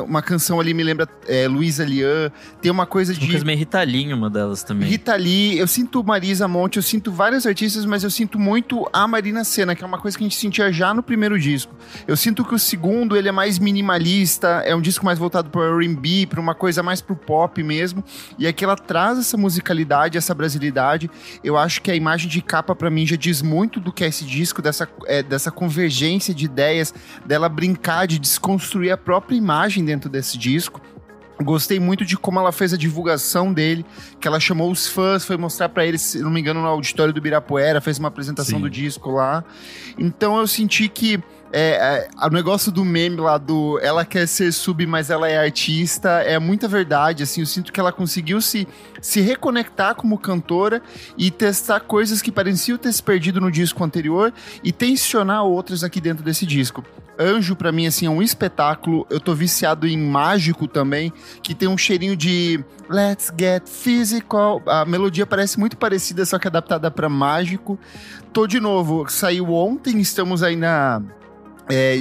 Uma canção ali me lembra Luísa Lian. Tem uma coisa de... Lucas meio Rita Lee, uma delas também. Rita Lee, eu sinto Marisa Monte, eu sinto vários artistas, mas eu sinto muito a Marina Sena, que é uma coisa que a gente sentia já no primeiro disco. Eu sinto que o segundo, ele é mais minimalista, é um disco mais voltado pro R&B, pra uma coisa mais pro pop mesmo. E aqui ela traz essa musicalidade, essa brasilidade. Eu acho que a imagem de capa pra mim já diz muito do que é esse disco, dessa convergência de ideias, dela brincar de desconstruir a própria imagem dentro desse disco. Gostei muito de como ela fez a divulgação dele, que ela chamou os fãs, foi mostrar pra eles, se não me engano, no auditório do Ibirapuera, fez uma apresentação do disco lá. Então eu senti que o negócio do meme lá do ela quer ser sub, mas ela é artista, é muita verdade, assim, eu sinto que ela conseguiu se reconectar como cantora e testar coisas que pareciam ter se perdido no disco anterior e tensionar outras aqui dentro desse disco. Anjo, pra mim, assim, é um espetáculo. Eu tô viciado em Mágico também, que tem um cheirinho de Let's Get Physical. A melodia parece muito parecida, só que adaptada pra Mágico. Tô de novo, saiu ontem, estamos ainda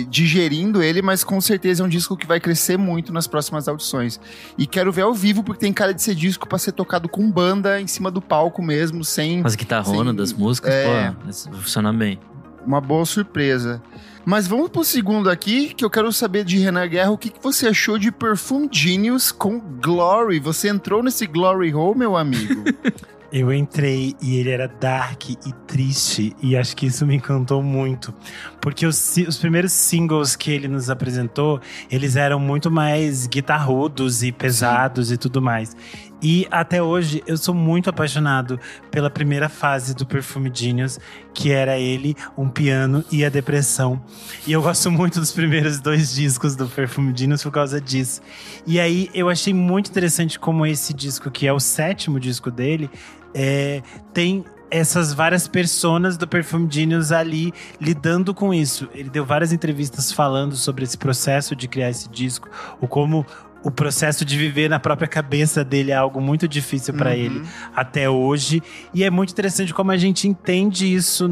digerindo ele, mas com certeza é um disco que vai crescer muito nas próximas audições. E quero ver ao vivo, porque tem cara de ser disco pra ser tocado com banda em cima do palco mesmo, sem... As guitarronas das músicas, pô, funciona bem. Uma boa surpresa. Mas vamos pro segundo aqui, que eu quero saber de Renan Guerra, o que você achou de Perfume Genius com Glory? Você entrou nesse Glory Hole, meu amigo? Eu entrei e ele era dark e triste, e acho que isso me encantou muito. Porque os primeiros singles que ele nos apresentou, eles eram muito mais guitarrudos e pesados e tudo mais. E até hoje eu sou muito apaixonado pela primeira fase do Perfume Genius, que era ele, um piano e a depressão. E eu gosto muito dos primeiros 2 discos do Perfume Genius por causa disso. E aí eu achei muito interessante como esse disco, que é o 7º disco dele, tem essas várias personas do Perfume Genius ali lidando com isso. Ele deu várias entrevistas falando sobre esse processo de criar esse disco, como o processo de viver na própria cabeça dele é algo muito difícil para ele até hoje. E é muito interessante como a gente entende isso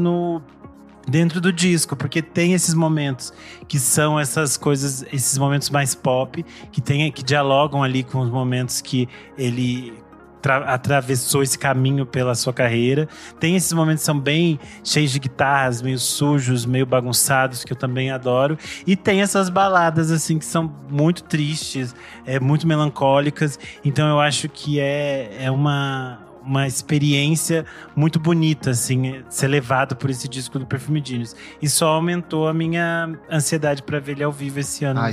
dentro do disco, porque tem esses momentos que são essas coisas, esses momentos mais pop, que dialogam ali com os momentos que ele atravessou esse caminho pela sua carreira. Tem esses momentos que são bem cheios de guitarras, meio sujos, meio bagunçados, que eu também adoro. E tem essas baladas, assim, que são muito tristes, muito melancólicas. Então eu acho que é uma experiência muito bonita, assim, ser levado por esse disco do Perfume Genius. E só aumentou a minha ansiedade para ver ele ao vivo esse ano. Ai,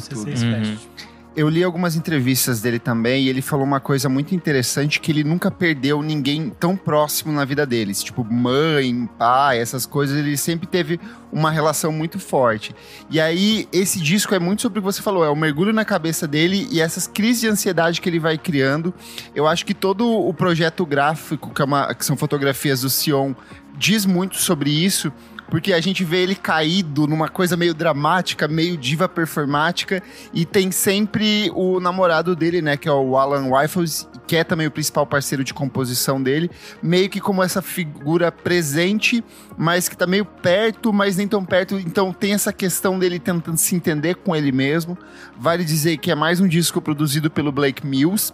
eu li algumas entrevistas dele também e ele falou uma coisa muito interessante, que ele nunca perdeu ninguém tão próximo na vida deles. Tipo, mãe, pai, essas coisas, ele sempre teve uma relação muito forte. E aí, esse disco é muito sobre o que você falou, é o mergulho na cabeça dele e essas crises de ansiedade que ele vai criando. Eu acho que todo o projeto gráfico, que são fotografias do Sion, diz muito sobre isso, porque a gente vê ele caído numa coisa meio dramática, meio diva performática, e tem sempre o namorado dele, né, que é o Alan Wyfoes, que é também o principal parceiro de composição dele, meio que como essa figura presente, mas que tá meio perto, mas nem tão perto. Então tem essa questão dele tentando se entender com ele mesmo. Vale dizer que é mais um disco produzido pelo Blake Mills,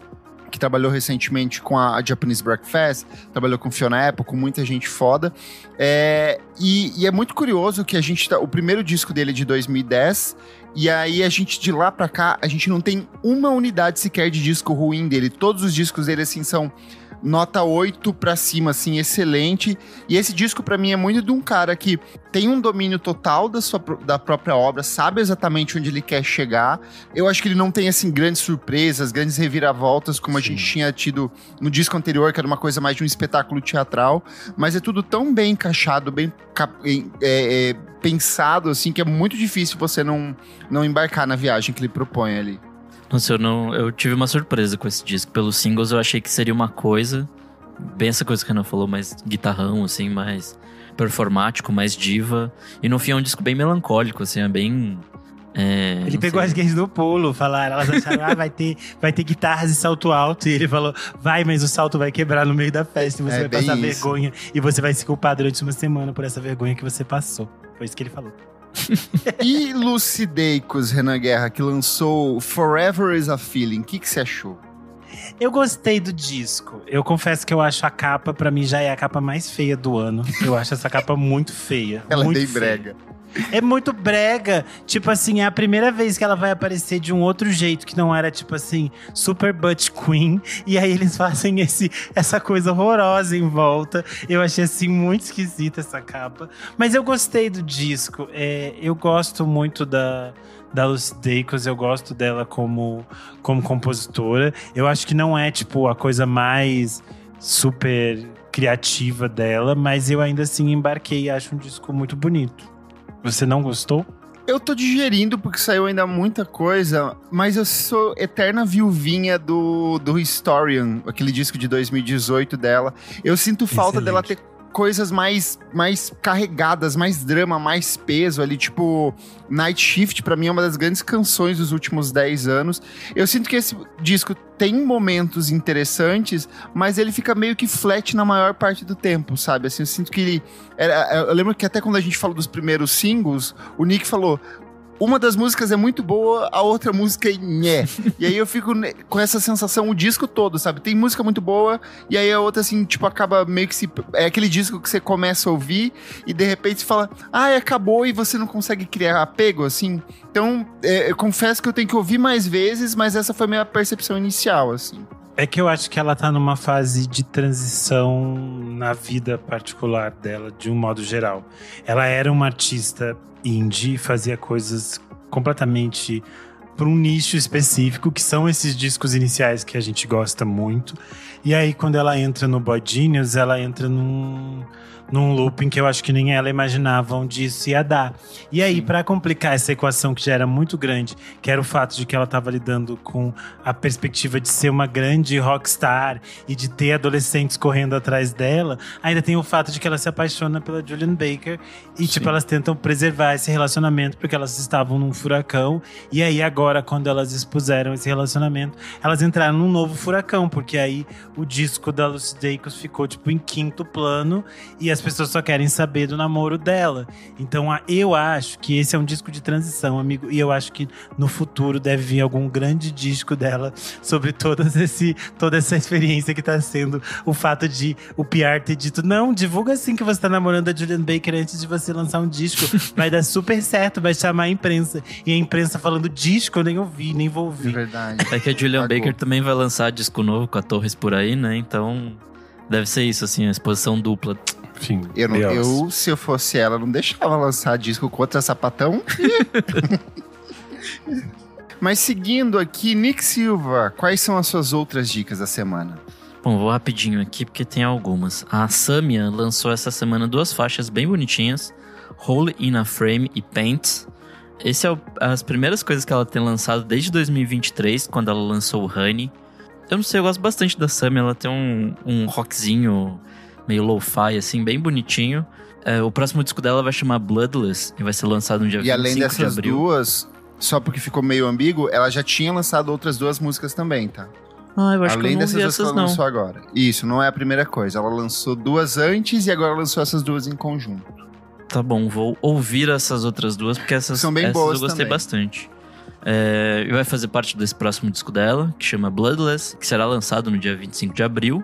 que trabalhou recentemente com a Japanese Breakfast, trabalhou com Fiona Apple, com muita gente foda. E é muito curioso que o primeiro disco dele é de 2010, e aí a gente, de lá pra cá, a gente não tem uma unidade sequer de disco ruim dele. Todos os discos dele, assim, são nota 8 pra cima, assim, excelente. E esse disco, pra mim, é muito de um cara que tem um domínio total da própria obra, sabe exatamente onde ele quer chegar. Eu acho que ele não tem, assim, grandes surpresas, grandes reviravoltas, como a gente tinha tido no disco anterior, que era uma coisa mais de um espetáculo teatral. Mas é tudo tão bem encaixado, bem pensado, assim, que é muito difícil você não embarcar na viagem que ele propõe ali. Nossa, eu tive uma surpresa com esse disco. Pelos singles eu achei que seria uma coisa, bem essa coisa que a Ana falou, mais guitarrão, assim, mais performático, mais diva. E no fim é um disco bem melancólico, assim, é bem... ele pegou as gays do pulo, falaram, elas acharam, vai ter guitarras e salto alto. E ele falou, mas o salto vai quebrar no meio da festa e você vai passar vergonha. E você vai se culpar durante uma semana por essa vergonha que você passou. Foi isso que ele falou. E Lucy Dacus, Renan Guerra, que lançou Forever is a Feeling, o que você achou? Eu gostei do disco. Eu confesso que eu acho a capa, pra mim, já é a capa mais feia do ano. Eu acho essa capa muito feia. Ela muito é bem feia. brega. É muito brega. Tipo assim, é a primeira vez que ela vai aparecer de um outro jeito, que não era, tipo assim, super Butch Queen. E aí eles fazem essa coisa horrorosa em volta. Eu achei, assim, muito esquisita essa capa. Mas eu gostei do disco. Eu gosto muito da Lucy Dacus, eu gosto dela como compositora. Eu acho que não é, tipo, a coisa mais super criativa dela, mas eu ainda assim embarquei e acho um disco muito bonito. Você não gostou? Eu tô digerindo porque saiu ainda muita coisa, mas eu sou eterna viuvinha do Historian, aquele disco de 2018 dela. Eu sinto falta dela ter coisas mais carregadas, mais drama, mais peso ali, tipo Night Shift, pra mim é uma das grandes canções dos últimos 10 anos. Eu sinto que esse disco tem momentos interessantes, mas ele fica meio que flat na maior parte do tempo, sabe? Assim, eu sinto que eu lembro que até quando a gente falou dos primeiros singles, o Nick falou: uma das músicas é muito boa, a outra música é nhé. E aí eu fico com essa sensação o disco todo, sabe? Tem música muito boa, e aí a outra, assim, tipo, acaba meio que é aquele disco que você começa a ouvir, e de repente você fala, acabou, e você não consegue criar apego, assim. Então, eu confesso que eu tenho que ouvir mais vezes, mas essa foi a minha percepção inicial, assim. É que eu acho que ela tá numa fase de transição na vida particular dela, de um modo geral. Ela era uma artista indie, fazia coisas completamente para um nicho específico, que são esses discos iniciais que a gente gosta muito. E aí, quando ela entra no Boy Genius, ela entra num looping que eu acho que nem ela imaginava onde isso ia dar. E aí, para complicar essa equação que já era muito grande, que era o fato de que ela estava lidando com a perspectiva de ser uma grande rockstar e de ter adolescentes correndo atrás dela, ainda tem o fato de que ela se apaixona pela Julian Baker e, tipo, elas tentam preservar esse relacionamento porque elas estavam num furacão. E aí, agora, quando elas expuseram esse relacionamento, elas entraram num novo furacão, porque aí o disco da Lucy Dacus ficou, tipo, em quinto plano e as pessoas só querem saber do namoro dela. Então, eu acho que esse é um disco de transição, amigo. E eu acho que no futuro deve vir algum grande disco dela sobre toda essa experiência que tá sendo o fato de o PR ter dito, não, divulga assim que você tá namorando a Julian Baker antes de você lançar um disco. Vai dar super certo, vai chamar a imprensa. E a imprensa falando disco, eu nem ouvi, nem vou ouvir. É verdade. É que a Julian Baker também vai lançar disco novo com a Torres por aí, né? Então, deve ser isso, assim, a exposição dupla. Enfim, eu, se eu fosse ela, não deixava lançar disco contra sapatão. Mas seguindo aqui, Nick Silva, quais são as suas outras dicas da semana? Bom, vou rapidinho aqui porque tem algumas. A Samia lançou essa semana 2 faixas bem bonitinhas, Hole in a Frame e Paints. Esse é as primeiras coisas que ela tem lançado desde 2023, quando ela lançou o Honey. Eu não sei, eu gosto bastante da Samia, ela tem um rockzinho meio lo-fi, assim, bem bonitinho. O próximo disco dela vai chamar Bloodless e vai ser lançado no dia 25 de abril. E além dessas duas, só porque ficou meio ambíguo, ela já tinha lançado outras 2 músicas também, tá? Eu acho além que eu não dessas vi duas que ela não. lançou agora. Isso, não é a primeira coisa. Ela lançou 2 antes e agora lançou essas 2 em conjunto. Tá bom, vou ouvir essas outras 2, porque essas são bem boas eu gostei também. Bastante. E vai fazer parte desse próximo disco dela, que chama Bloodless, que será lançado no dia 25 de abril.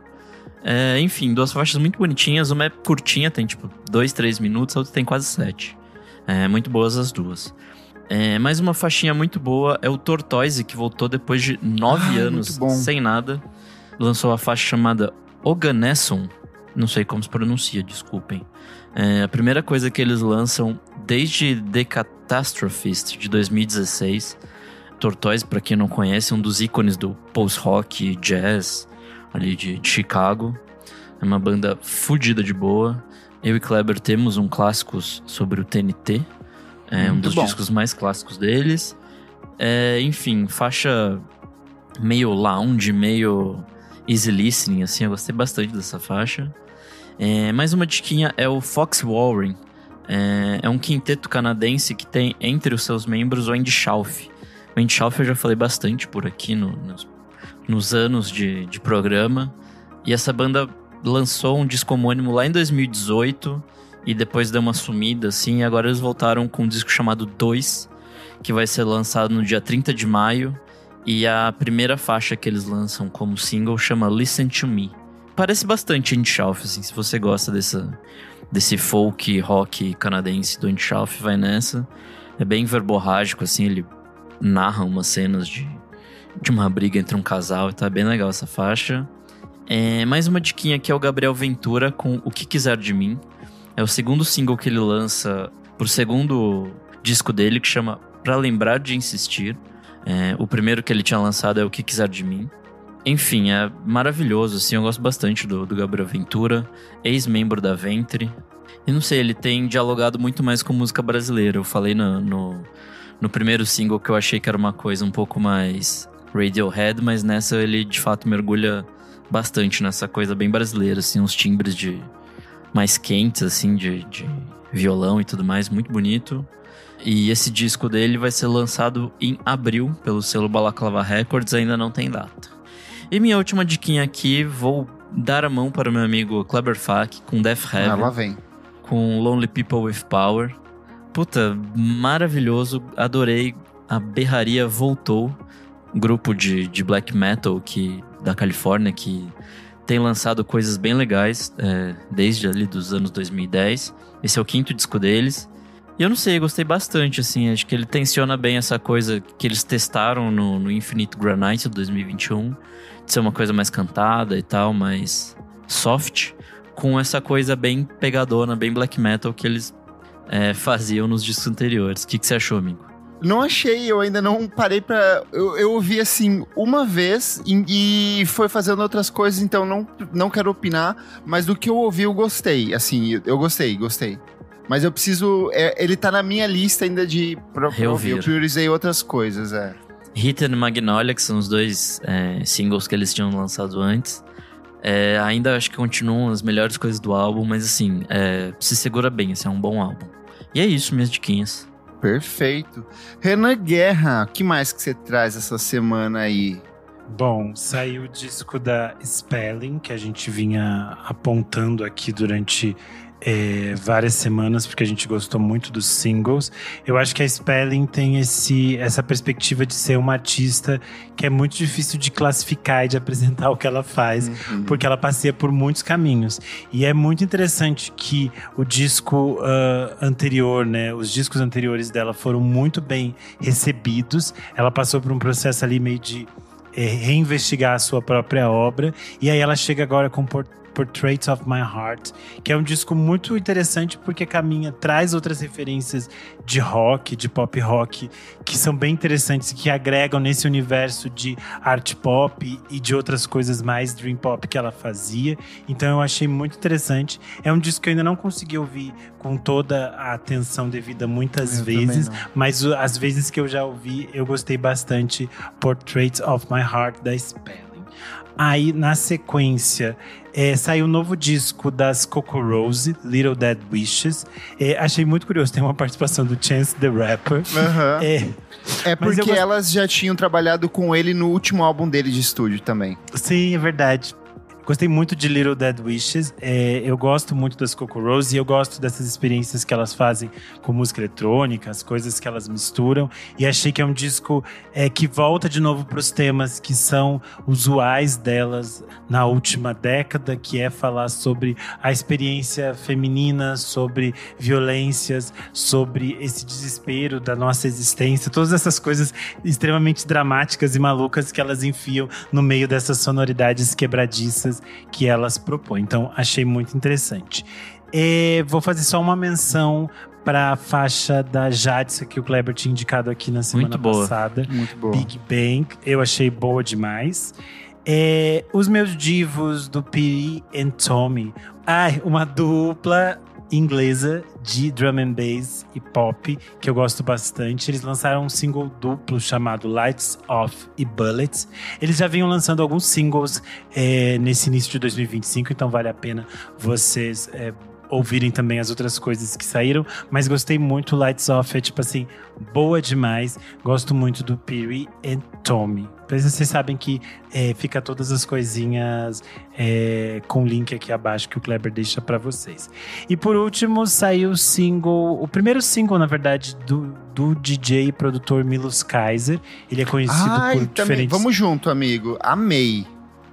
Enfim, 2 faixas muito bonitinhas. Uma é curtinha, tem tipo 2, 3 minutos, a outra tem quase 7. Muito boas as 2. Mais uma faixinha muito boa é o Tortoise, que voltou depois de 9 anos sem nada. Lançou a faixa chamada Oganesson. Não sei como se pronuncia, desculpem. A primeira coisa que eles lançam desde The Catastrophist, de 2016. Tortoise, pra quem não conhece, é um dos ícones do post-rock jazz ali de Chicago. É uma banda fodida de boa. Eu e Kleber temos um clássico sobre o TNT. Um dos discos mais clássicos deles. Enfim, faixa meio lounge, meio easy listening, assim. Eu gostei bastante dessa faixa. Mais uma diquinha é o Fox Warren. É um quinteto canadense que tem entre os seus membros o Andy Schauf. O Andy Schauf eu já falei bastante por aqui nos anos de programa. E essa banda lançou um disco homônimo lá em 2018 e depois deu uma sumida, assim. E agora eles voltaram com um disco chamado 2, que vai ser lançado no dia 30 de maio. E a primeira faixa que eles lançam como single chama Listen to Me. Parece bastante Andy Schauf, assim, se você gosta desse folk rock canadense do Andy Schauf, vai nessa. É bem verborrágico, assim, ele narra umas cenas de uma briga entre um casal, e tá bem legal essa faixa. Mais uma diquinha aqui é o Gabriel Ventura com O Que Quiser de Mim. É o segundo single que ele lança pro segundo disco dele, que chama Pra Lembrar de Insistir. O primeiro que ele tinha lançado é O Que Quiser de Mim. Enfim, é maravilhoso, assim, eu gosto bastante do Gabriel Ventura, ex-membro da Ventre. E não sei, ele tem dialogado muito mais com música brasileira. Eu falei no primeiro single que eu achei que era uma coisa um pouco mais Radiohead, mas nessa ele de fato mergulha bastante nessa coisa bem brasileira, assim, uns timbres mais quentes, assim, de violão e tudo mais, muito bonito. E esse disco dele vai ser lançado em abril pelo selo Balaclava Records, ainda não tem data. E minha última diquinha aqui, vou dar a mão para o meu amigo Kleber Fak com Death Heaven. Lá vem. Com Lonely People with Power. Puta, maravilhoso, adorei. A Berraria voltou. Grupo de black metal da Califórnia que tem lançado coisas bem legais desde ali dos anos 2010. Esse é o 5º disco deles. E eu não sei, eu gostei bastante, assim. Acho que ele tensiona bem essa coisa que eles testaram no Infinite Granite de 2021. De ser uma coisa mais cantada e tal, mais soft. Com essa coisa bem pegadona, bem black metal que eles faziam nos discos anteriores. O que você achou, amigo? Não achei, eu ainda não parei pra... Eu ouvi, assim, uma vez e foi fazendo outras coisas, então não quero opinar. Mas do que eu ouvi, eu gostei. Assim, eu gostei. Mas eu preciso... ele tá na minha lista ainda pra ouvir. Eu priorizei outras coisas, Hit and Magnolia, que são os 2 singles que eles tinham lançado antes. Ainda acho que continuam as melhores coisas do álbum, mas assim, se segura bem, assim, é um bom álbum. E é isso, minhas diquinhas. Perfeito. Renan Guerra, o que mais que você traz essa semana aí? Bom, saiu o disco da Spelling, que a gente vinha apontando aqui durante várias semanas, porque a gente gostou muito dos singles. Eu acho que a Spelling tem essa perspectiva de ser uma artista que é muito difícil de classificar e de apresentar o que ela faz, porque ela passeia por muitos caminhos. E é muito interessante que o disco anterior, né, os discos anteriores dela foram muito bem recebidos. Ela passou por um processo ali meio de reinvestigar a sua própria obra, e aí ela chega agora com Portraits of My Heart, que é um disco muito interessante porque traz outras referências de rock, de pop rock, que são bem interessantes, que agregam nesse universo de art pop e de outras coisas mais dream pop que ela fazia. Então eu achei muito interessante. É um disco que eu ainda não consegui ouvir com toda a atenção devida muitas vezes, mas as vezes que eu já ouvi, eu gostei bastante. Portraits of My Heart, da Spelling. Aí, na sequência, saiu um novo disco das Coco Rose, Little Dead Wishes. Achei muito curioso, tem uma participação do Chance the Rapper. Porque elas já tinham trabalhado com ele no último álbum dele de estúdio também. Sim, é verdade. Gostei muito de Little Dead Wishes. Eu gosto muito das Coco Rose e eu gosto dessas experiências que elas fazem com música eletrônica, as coisas que elas misturam. E achei que é um disco que volta de novo para os temas que são usuais delas na última década, que é falar sobre a experiência feminina, sobre violências, sobre esse desespero da nossa existência. Todas essas coisas extremamente dramáticas e malucas que elas enfiam no meio dessas sonoridades quebradiças que elas propõem. Então, achei muito interessante. Vou fazer só uma menção para a faixa da Jadsa, que o Kleber tinha indicado aqui na semana passada. Muito boa. Big Bang. Eu achei boa demais. Os meus divos do Piri and Tommy. Uma dupla inglesa de drum and bass e pop, que eu gosto bastante. Eles lançaram um single duplo chamado Lights Off e Bullets. Eles já vinham lançando alguns singles nesse início de 2025, então vale a pena vocês ouvirem também as outras coisas que saíram, mas gostei muito. Lights Off é tipo assim, boa demais. Gosto muito do Piri and Tommy. Vocês sabem que fica todas as coisinhas com link aqui abaixo que o Kleber deixa pra vocês. E por último, saiu o primeiro single, na verdade, do DJ e produtor Milos Kaiser. Ele é conhecido por diferentes... Vamos junto, amigo. Amei.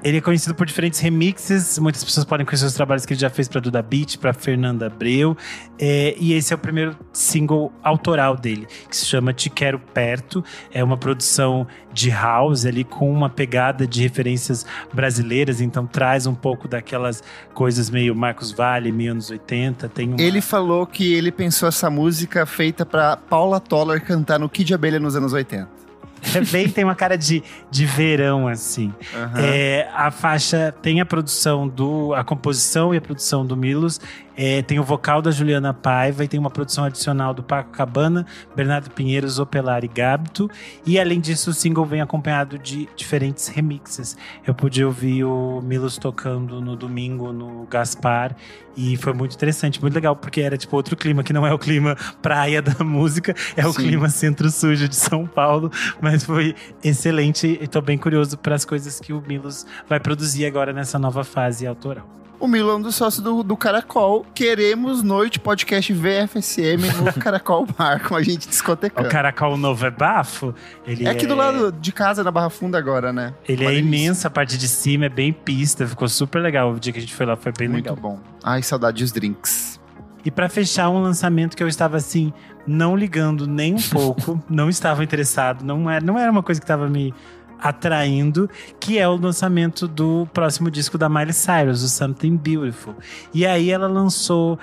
Ele é conhecido por diferentes remixes. Muitas pessoas podem conhecer os trabalhos que ele já fez para Duda Beat, para Fernanda Abreu. E esse é o primeiro single autoral dele, que se chama Te Quero Perto. É uma produção de house ali com uma pegada de referências brasileiras. Então traz um pouco daquelas coisas meio Marcos Valle, meio anos 80. Ele falou que ele pensou essa música feita para Paula Toller cantar no Kid Abelha nos anos 80. Tem uma cara de verão, assim. Uhum. A faixa tem a produção a composição e a produção do Milos. Tem o vocal da Juliana Paiva e tem uma produção adicional do Paco Cabana, Bernardo Pinheiro, Zopelar e Gabito. E além disso, o single vem acompanhado de diferentes remixes. Eu pude ouvir o Milos tocando no domingo no Gaspar e foi muito interessante, muito legal, porque era tipo outro clima, que não é o clima praia da música, é o clima centro sujo de São Paulo, mas foi excelente e tô bem curioso para as coisas que o Milos vai produzir agora nessa nova fase autoral. O Milo é um dos sócios do Caracol. Queremos noite podcast VFSM no Caracol Bar, com a gente discotecando. O Caracol novo é bafo. Ele aqui do lado de casa, na Barra Funda agora, né? Ele é imenso, a parte de cima é bem pista, ficou super legal. O dia que a gente foi lá foi bem legal. Muito bom. Ai, saudade dos drinks. E pra fechar, um lançamento que eu estava assim, não ligando nem um pouco, não estava interessado, não era uma coisa que estava me atraindo, que é o lançamento do próximo disco da Miley Cyrus, o Something Beautiful. E aí ela lançou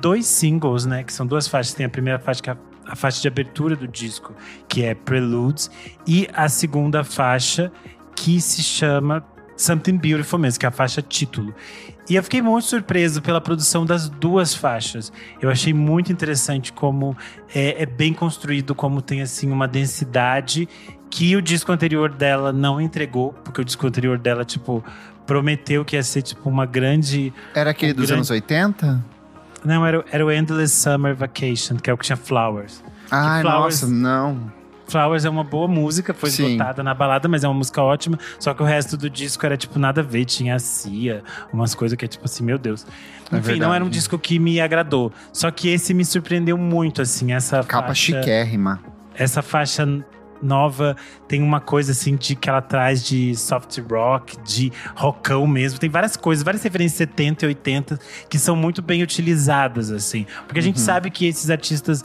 2 singles, né, que são 2 faixas. Tem a primeira faixa, que é a faixa de abertura do disco, que é Preludes, e a segunda faixa, que se chama Something Beautiful mesmo, que é a faixa título. E eu fiquei muito surpreso pela produção das 2 faixas. Eu achei muito interessante como é bem construído, como tem assim uma densidade que o disco anterior dela não entregou, porque o disco anterior dela, tipo, prometeu que ia ser, tipo, uma grande... Era aquele dos anos 80? Não, era o Endless Summer Vacation, que é o que tinha Flowers. Ai, Flowers, nossa, não. Flowers é uma boa música, foi esgotada na balada, mas é uma música ótima, só que o resto do disco era, tipo, nada a ver, tinha a Cia, umas coisas que é, tipo assim, meu Deus. Enfim, não era um disco que me agradou, só que esse me surpreendeu muito, assim, essa capa faixa... chiquérrima. Essa faixa nova tem uma coisa assim de que ela traz de soft rock, de rockão mesmo. Tem várias coisas, várias referências 70 e 80 que são muito bem utilizadas, assim. Porque a gente sabe que esses artistas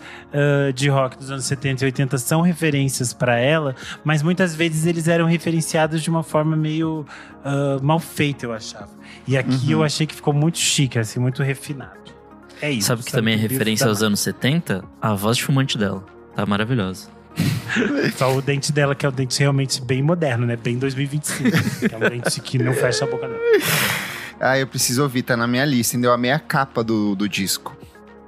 de rock dos anos 70 e 80 são referências pra ela, mas muitas vezes eles eram referenciados de uma forma meio mal feita, eu achava. E aqui eu achei que ficou muito chique, assim, muito refinado. É isso. Sabe que também é referência aos anos 70? A voz de fumante dela. Tá maravilhosa. Só o dente dela, que é um dente realmente bem moderno, né? Bem 2025. Que é um dente que não fecha a boca dela. Eu preciso ouvir, tá na minha lista. Ainda eu amei a capa do disco.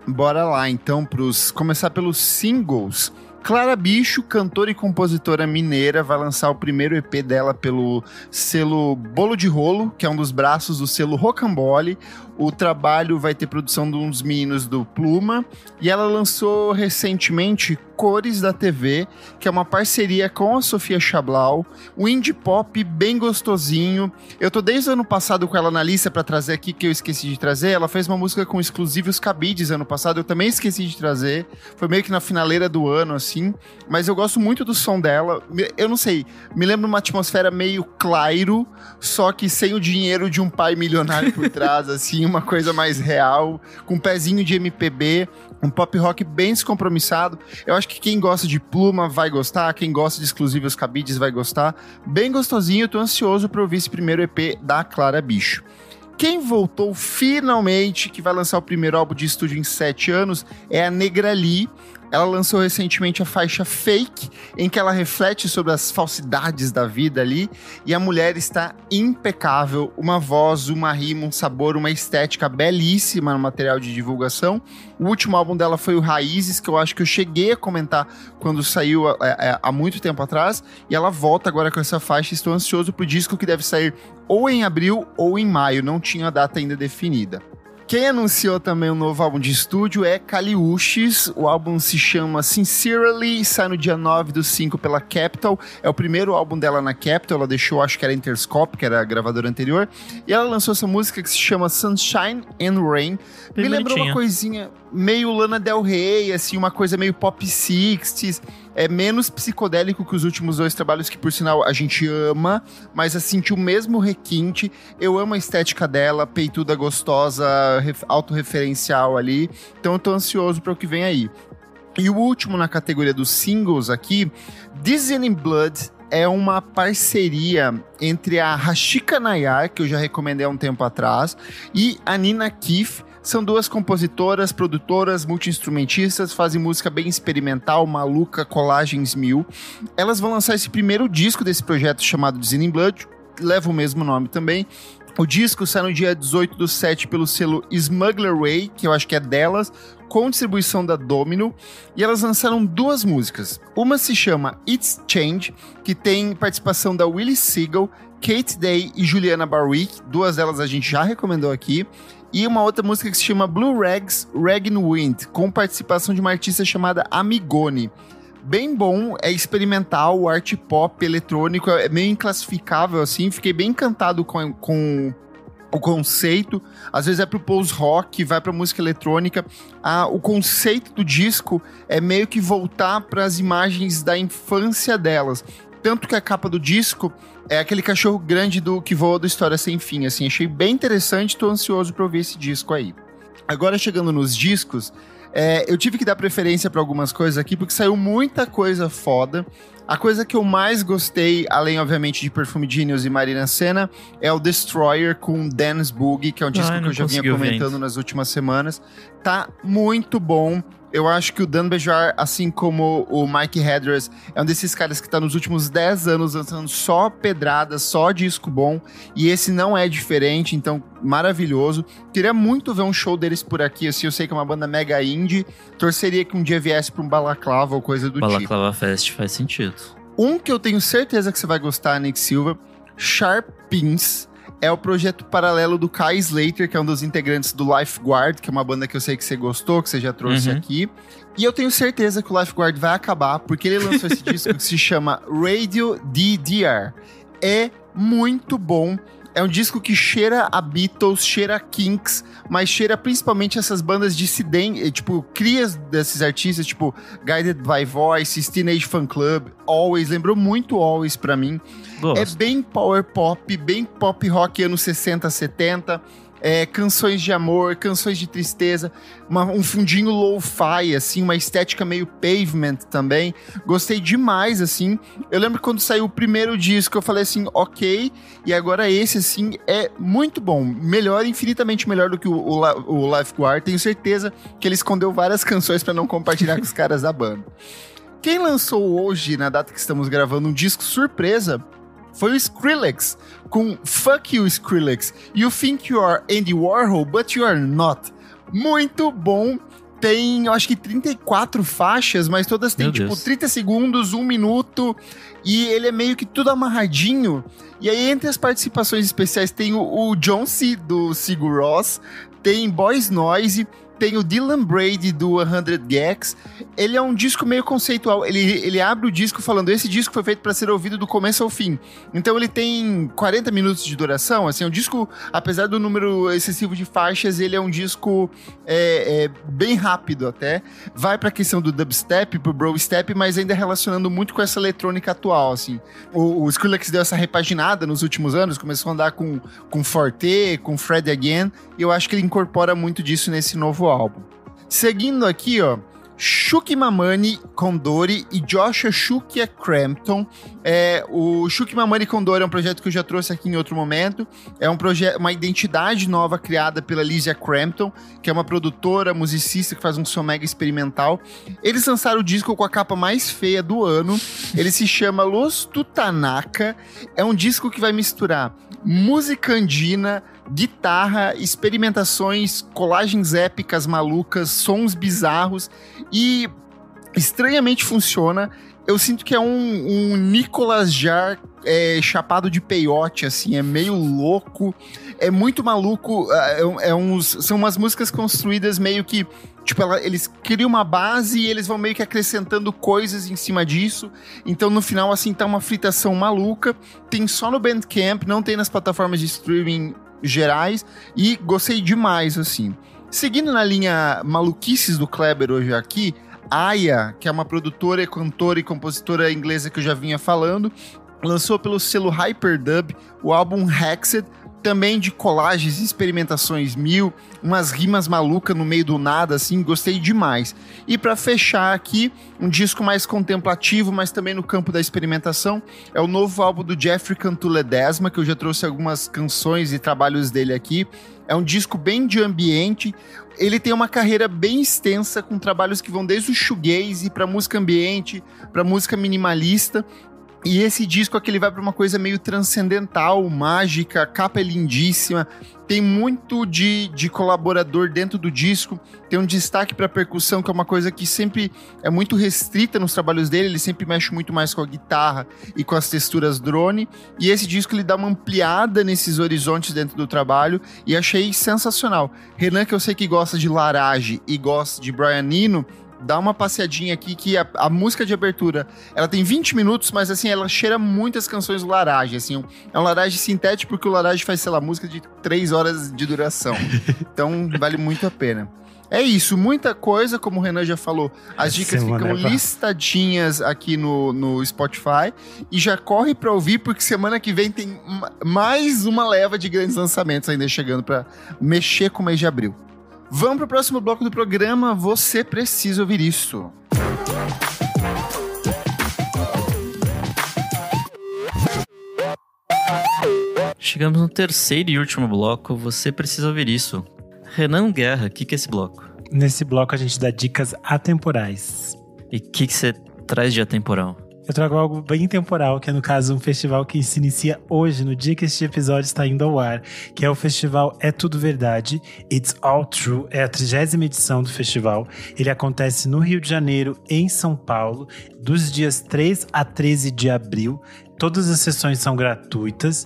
Bora lá, então, começar pelos singles. Clara Bicho, cantora e compositora mineira, vai lançar o primeiro EP dela pelo selo Bolo de Rolo, que é um dos braços do selo Rocambole. O trabalho vai ter produção de uns meninos do Pluma. E ela lançou recentemente Cores da TV, que é uma parceria com a Sofia Chablau. Um indie pop bem gostosinho. Eu tô desde o ano passado com ela na lista pra trazer aqui, que eu esqueci de trazer. Ela fez uma música com exclusivos cabides ano passado, eu também esqueci de trazer. Foi meio que na finaleira do ano, assim. Mas eu gosto muito do som dela. Eu não sei, me lembra uma atmosfera meio Clairo, só que sem o dinheiro de um pai milionário por trás, assim, uma coisa mais real, com um pezinho de MPB, um pop rock bem descompromissado. Eu acho que quem gosta de Pluma vai gostar, quem gosta de exclusivos cabides vai gostar. Bem gostosinho, tô ansioso pra ouvir esse primeiro EP da Clara Bicho. Quem voltou finalmente, que vai lançar o primeiro álbum de estúdio em 7 anos, é a Negra Lee. Ela lançou recentemente a faixa Fake, em que ela reflete sobre as falsidades da vida ali, e a mulher está impecável, uma voz, uma rima, um sabor, uma estética belíssima no material de divulgação. O último álbum dela foi o Raízes, que eu acho que eu cheguei a comentar quando saiu há muito tempo atrás, e ela volta agora com essa faixa. Estou ansioso pro disco que deve sair ou em abril ou em maio, não tinha a data ainda definida. Quem anunciou também um novo álbum de estúdio é Caliuches. O álbum se chama Sincerely, sai no dia 9/5 pela Capitol. É o primeiro álbum dela na Capitol, ela deixou, acho que era Interscope, que era a gravadora anterior. E ela lançou essa música que se chama Sunshine and Rain. Me lembrou uma coisinha meio Lana Del Rey, assim, uma coisa meio pop 60s. É menos psicodélico que os últimos 2 trabalhos, que por sinal a gente ama, mas assim, tinha o mesmo requinte. Eu amo a estética dela, peituda gostosa, autorreferencial ali. Então eu tô ansioso para o que vem aí. E o último na categoria dos singles aqui, This in Blood, é uma parceria entre a Rashika Nayar, que eu já recomendei há um tempo atrás, e a Nina Keefe. São 2 compositoras, produtoras, multi-instrumentistas, fazem música bem experimental, maluca, colagens mil. Elas vão lançar esse primeiro disco desse projeto chamado Sin in Blood, leva o mesmo nome também. O disco sai no dia 18/7 pelo selo Smuggler Way, que eu acho que é delas, com distribuição da Domino, e elas lançaram 2 músicas. Uma se chama It's Change, que tem participação da Willie Seagal, Kate Day e Juliana Barwick, 2 delas a gente já recomendou aqui. E uma outra música que se chama Blue Rags, Rag in Wind, com participação de uma artista chamada Amigoni. Bem bom, é experimental, art pop, eletrônico, é meio inclassificável assim, fiquei bem encantado com o conceito. Às vezes é pro post-rock, vai pra música eletrônica. O conceito do disco é meio que voltar para as imagens da infância delas. Tanto que a capa do disco é aquele cachorro grande do que voa do História Sem Fim, assim, achei bem interessante, tô ansioso pra ouvir esse disco aí. Agora, chegando nos discos, eu tive que dar preferência pra algumas coisas aqui, porque saiu muita coisa foda. A coisa que eu mais gostei, além, obviamente, de Perfume Genius e Marina Senna, é o Destroyer com Dance Boogie, que é um disco que eu já vinha comentando nas últimas semanas. Tá muito bom. Eu acho que o Dan Bejar, assim como o Mike Hedges, é um desses caras que tá nos últimos 10 anos lançando só pedrada, só disco bom, e esse não é diferente, então maravilhoso. Queria muito ver um show deles por aqui, assim, eu sei que é uma banda mega indie, torceria que um dia viesse pra um Balaclava ou coisa do tipo. Balaclava Fest faz sentido. Um que eu tenho certeza que você vai gostar, Nick Silva, Sharp Pins. É o projeto paralelo do Kai Slater, que é um dos integrantes do Lifeguard, que é uma banda que eu sei que você gostou, que você já trouxe aqui. E eu tenho certeza que o Lifeguard vai acabar, porque ele lançou esse disco que se chama Radio DDR. É muito bom. É um disco que cheira a Beatles, cheira a Kinks, mas cheira principalmente essas bandas dissidentes, tipo, crias desses artistas, tipo Guided by Voice, Teenage Fan Club, Always, lembrou muito Always pra mim. Gosto. É bem power pop, bem pop rock anos 60, 70, canções de amor, canções de tristeza, um fundinho lo-fi, assim, uma estética meio Pavement também. Gostei demais, assim. Eu lembro que quando saiu o primeiro disco, eu falei assim, ok, e agora esse, assim, é muito bom. Melhor, infinitamente melhor do que o Lifeguard. Tenho certeza que ele escondeu várias canções pra não compartilhar com os caras da banda. Quem lançou hoje, na data que estamos gravando, um disco surpresa foi o Skrillex, com Fuck You Skrillex. You think you are Andy Warhol, but you are not. Muito bom. tem, eu acho que 34 faixas, mas todas têm, tipo, 30 segundos, 1 minuto. E ele é meio que tudo amarradinho. E aí, entre as participações especiais, tem o John C. do Sigur Rós, tem Boys Noise, tem o Dylan Brady do 100 Gags. Ele é um disco meio conceitual. Ele abre o disco falando, esse disco foi feito para ser ouvido do começo ao fim. Então ele tem 40 minutos de duração. Assim, é um disco, apesar do número excessivo de faixas, ele é um disco bem rápido até. Vai pra questão do dubstep, pro brostep, mas ainda relacionando muito com essa eletrônica atual, assim. O Skrillex deu essa repaginada nos últimos anos, começou a andar com Forte, com Fred Again, e eu acho que ele incorpora muito disso nesse novo álbum. Seguindo aqui, ó, Shuki Mamani Kondori e Joshua Shukia Crampton. O Shuki Mamani Kondori é um projeto que eu já trouxe aqui em outro momento. É uma identidade nova criada pela Lysia Crampton, que é uma produtora, musicista que faz um som mega experimental. Eles lançaram o disco com a capa mais feia do ano. Ele se chama Los Tutanaka. É um disco que vai misturar música andina, guitarra, experimentações, colagens épicas, malucas, sons bizarros e estranhamente funciona. Eu sinto que é um Nicolas Jarre chapado de peiote, assim, é meio louco, é muito maluco, são umas músicas construídas meio que, tipo, eles criam uma base e eles vão meio que acrescentando coisas em cima disso, então no final, assim, tá uma fritação maluca, tem só no Bandcamp, não tem nas plataformas de streaming gerais, e gostei demais, assim. Seguindo na linha maluquices do Kleber hoje aqui, Aya, que é uma produtora, cantora e compositora inglesa que eu já vinha falando, lançou pelo selo Hyperdub o álbum Hexed, também de colagens e experimentações mil, umas rimas malucas no meio do nada, assim, gostei demais. E para fechar aqui, um disco mais contemplativo, mas também no campo da experimentação, é o novo álbum do Jeffrey Cantu Ledesma, que eu já trouxe algumas canções e trabalhos dele aqui. É um disco bem de ambiente, ele tem uma carreira bem extensa, com trabalhos que vão desde o shoegaze para música ambiente, para música minimalista. E esse disco aqui ele vai para uma coisa meio transcendental, mágica, a capa é lindíssima, tem muito de colaborador dentro do disco, tem um destaque para percussão, que é uma coisa que sempre é muito restrita nos trabalhos dele, ele sempre mexe muito mais com a guitarra e com as texturas drone, e esse disco ele dá uma ampliada nesses horizontes dentro do trabalho, e achei sensacional. Renan, que eu sei que gosta de Larage e gosta de Brian Eno, dá uma passeadinha aqui, que a música de abertura, ela tem 20 minutos, mas assim, ela cheira muitas canções do Larage, assim, é um Larage sintético, porque o Larage faz, sei lá, música de 3 horas de duração, então vale muito a pena. É isso, muita coisa, como o Renan já falou, as dicas ficam listadinhas aqui no Spotify, e já corre pra ouvir, porque semana que vem tem mais uma leva de grandes lançamentos ainda chegando pra mexer com o mês de abril. Vamos pro próximo bloco do programa, Você Precisa Ouvir Isso. Chegamos no terceiro e último bloco, Você Precisa Ouvir Isso. Renan Guerra, o que é esse bloco? Nesse bloco a gente dá dicas atemporais. E o que você traz de atemporal? Eu trago algo bem temporal, que é no caso um festival que se inicia hoje, no dia que este episódio está indo ao ar, que é o festival É Tudo Verdade, It's All True, é a 30ª edição do festival. Ele acontece no Rio de Janeiro, em São Paulo, dos dias 3 a 13 de abril. Todas as sessões são gratuitas.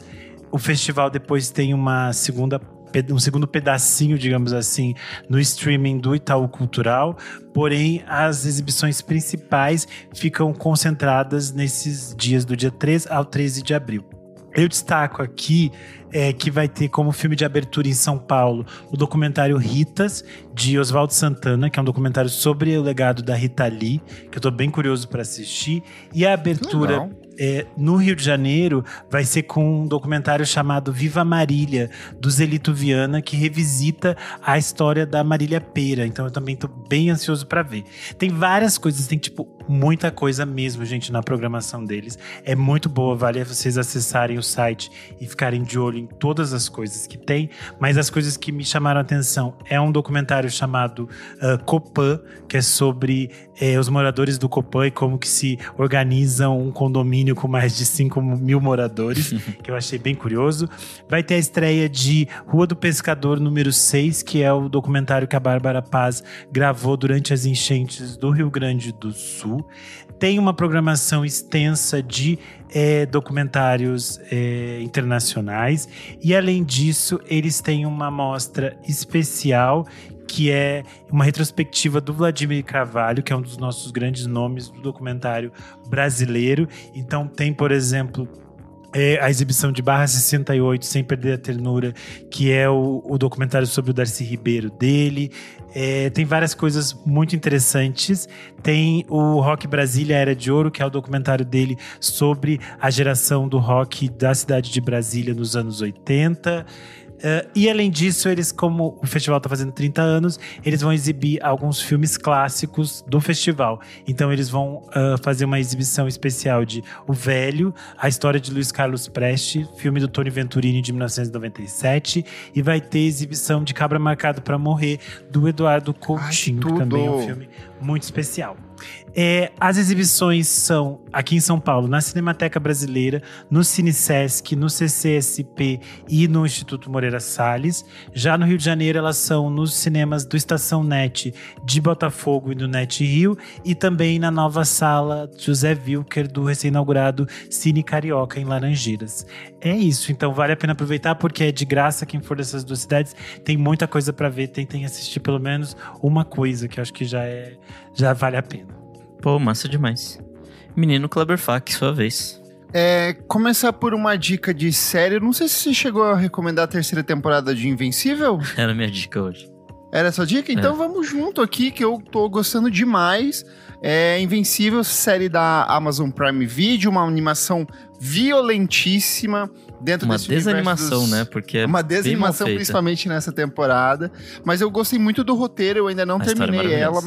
O festival depois tem um segundo pedacinho, digamos assim, no streaming do Itaú Cultural, porém as exibições principais ficam concentradas nesses dias do dia 3 ao 13 de abril. Eu destaco aqui que vai ter como filme de abertura em São Paulo o documentário Ritas, de Oswaldo Santana, que é um documentário sobre o legado da Rita Lee, que eu tô bem curioso para assistir. E a abertura no Rio de Janeiro vai ser com um documentário chamado Viva Marília, do Zelito Viana, que revisita a história da Marília Pêra. Então eu também tô bem ansioso para ver. Tem várias coisas, tem muita coisa mesmo, gente, na programação deles. É muito boa, vale vocês acessarem o site e ficarem de olho em todas as coisas que tem. Mas as coisas que me chamaram a atenção é um documentário chamado Copan, que é sobre os moradores do Copan e como que se organizam um condomínio condomínio com mais de 5 mil moradores, que eu achei bem curioso. Vai ter a estreia de Rua do Pescador número 6, que é o documentário que a Bárbara Paz gravou durante as enchentes do Rio Grande do Sul. Tem uma programação extensa de documentários internacionais. E, além disso, eles têm uma mostra especial que é uma retrospectiva do Vladimir Carvalho, que é um dos nossos grandes nomes do documentário brasileiro. Então tem, por exemplo, a exibição de Barra 68, Sem Perder a Ternura, que é o documentário sobre o Darcy Ribeiro dele. Tem várias coisas muito interessantes. Tem o Rock Brasília Era de Ouro, que é o documentário dele sobre a geração do rock da cidade de Brasília nos anos 80. E além disso, eles, como o festival está fazendo 30 anos, eles vão exibir alguns filmes clássicos do festival. Então eles vão fazer uma exibição especial de O Velho, a história de Luiz Carlos Prestes, filme do Tony Venturini de 1997, e vai ter exibição de Cabra Marcado para Morrer, do Eduardo Coutinho, que também é um filme muito especial. As exibições são aqui em São Paulo, na Cinemateca Brasileira, no Cine Sesc, no CCSP e no Instituto Moreira Salles. Já no Rio de Janeiro, elas são nos cinemas do Estação Net de Botafogo e do Net Rio, e também na nova sala José Wilker do recém-inaugurado Cine Carioca em Laranjeiras. É isso, então vale a pena aproveitar, porque é de graça. Quem for dessas duas cidades tem muita coisa para ver, tentem assistir pelo menos uma coisa, que eu acho que já vale a pena. Pô, massa demais. Menino Kleber Fak, sua vez. Começar por uma dica de série. Não sei se você chegou a recomendar a 3ª temporada de Invencível. Era a minha dica hoje. Era a sua dica? Então vamos junto aqui, que eu tô gostando demais. Invencível, série da Amazon Prime Video, uma animação violentíssima. Dentro uma desse desanimação, né? Porque é uma desanimação, principalmente nessa temporada. Mas eu gostei muito do roteiro, eu ainda não terminei ela.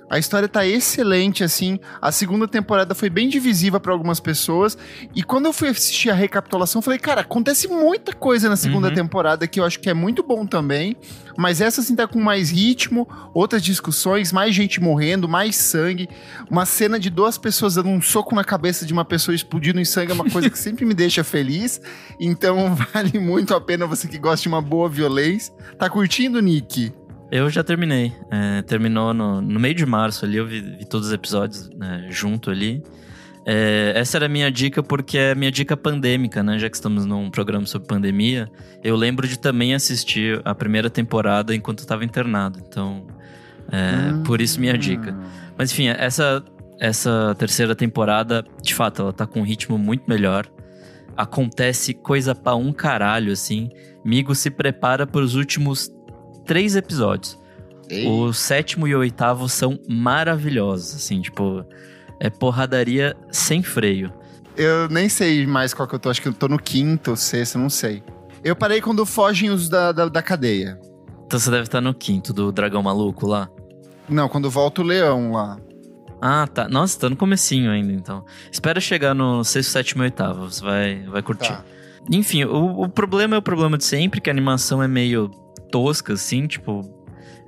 A história tá excelente, assim. A 2ª temporada foi bem divisiva para algumas pessoas. E quando eu fui assistir a recapitulação, eu falei, cara, acontece muita coisa na 2ª temporada, que eu acho que é muito bom também. Mas essa, assim, tá com mais ritmo, outras discussões, mais gente morrendo, mais sangue. Uma cena de 2 pessoas dando um soco na cabeça de uma pessoa explodindo em sangue é uma coisa que sempre me deixa feliz. Então, vale muito a pena você que gosta de uma boa violência. Tá curtindo, Nick? Eu já terminei. Terminou no meio de março ali, eu vi todos os episódios junto ali. Essa era a minha dica, porque é a minha dica pandêmica, né? Já que estamos num programa sobre pandemia, eu lembro de também assistir a 1ª temporada enquanto eu estava internado. Então, por isso minha dica. Mas enfim, essa 3ª temporada, de fato, ela tá com um ritmo muito melhor. Acontece coisa pra um caralho, assim. Migo se prepara para os últimos 3 episódios. Ei. O 7º e o 8º são maravilhosos, assim, tipo, é porradaria sem freio. Eu nem sei mais qual que eu tô, acho que eu tô no 5º, 6º, não sei. Eu parei quando fogem os da cadeia. Então você deve estar no 5º, do dragão maluco lá? Não, quando volta o leão lá. Ah, tá. Nossa, tá no comecinho ainda, então. Espera chegar no 6º, 7º e 8º, você vai curtir. Tá. Enfim, o problema é o problema de sempre, que a animação é meio tosca, assim, tipo,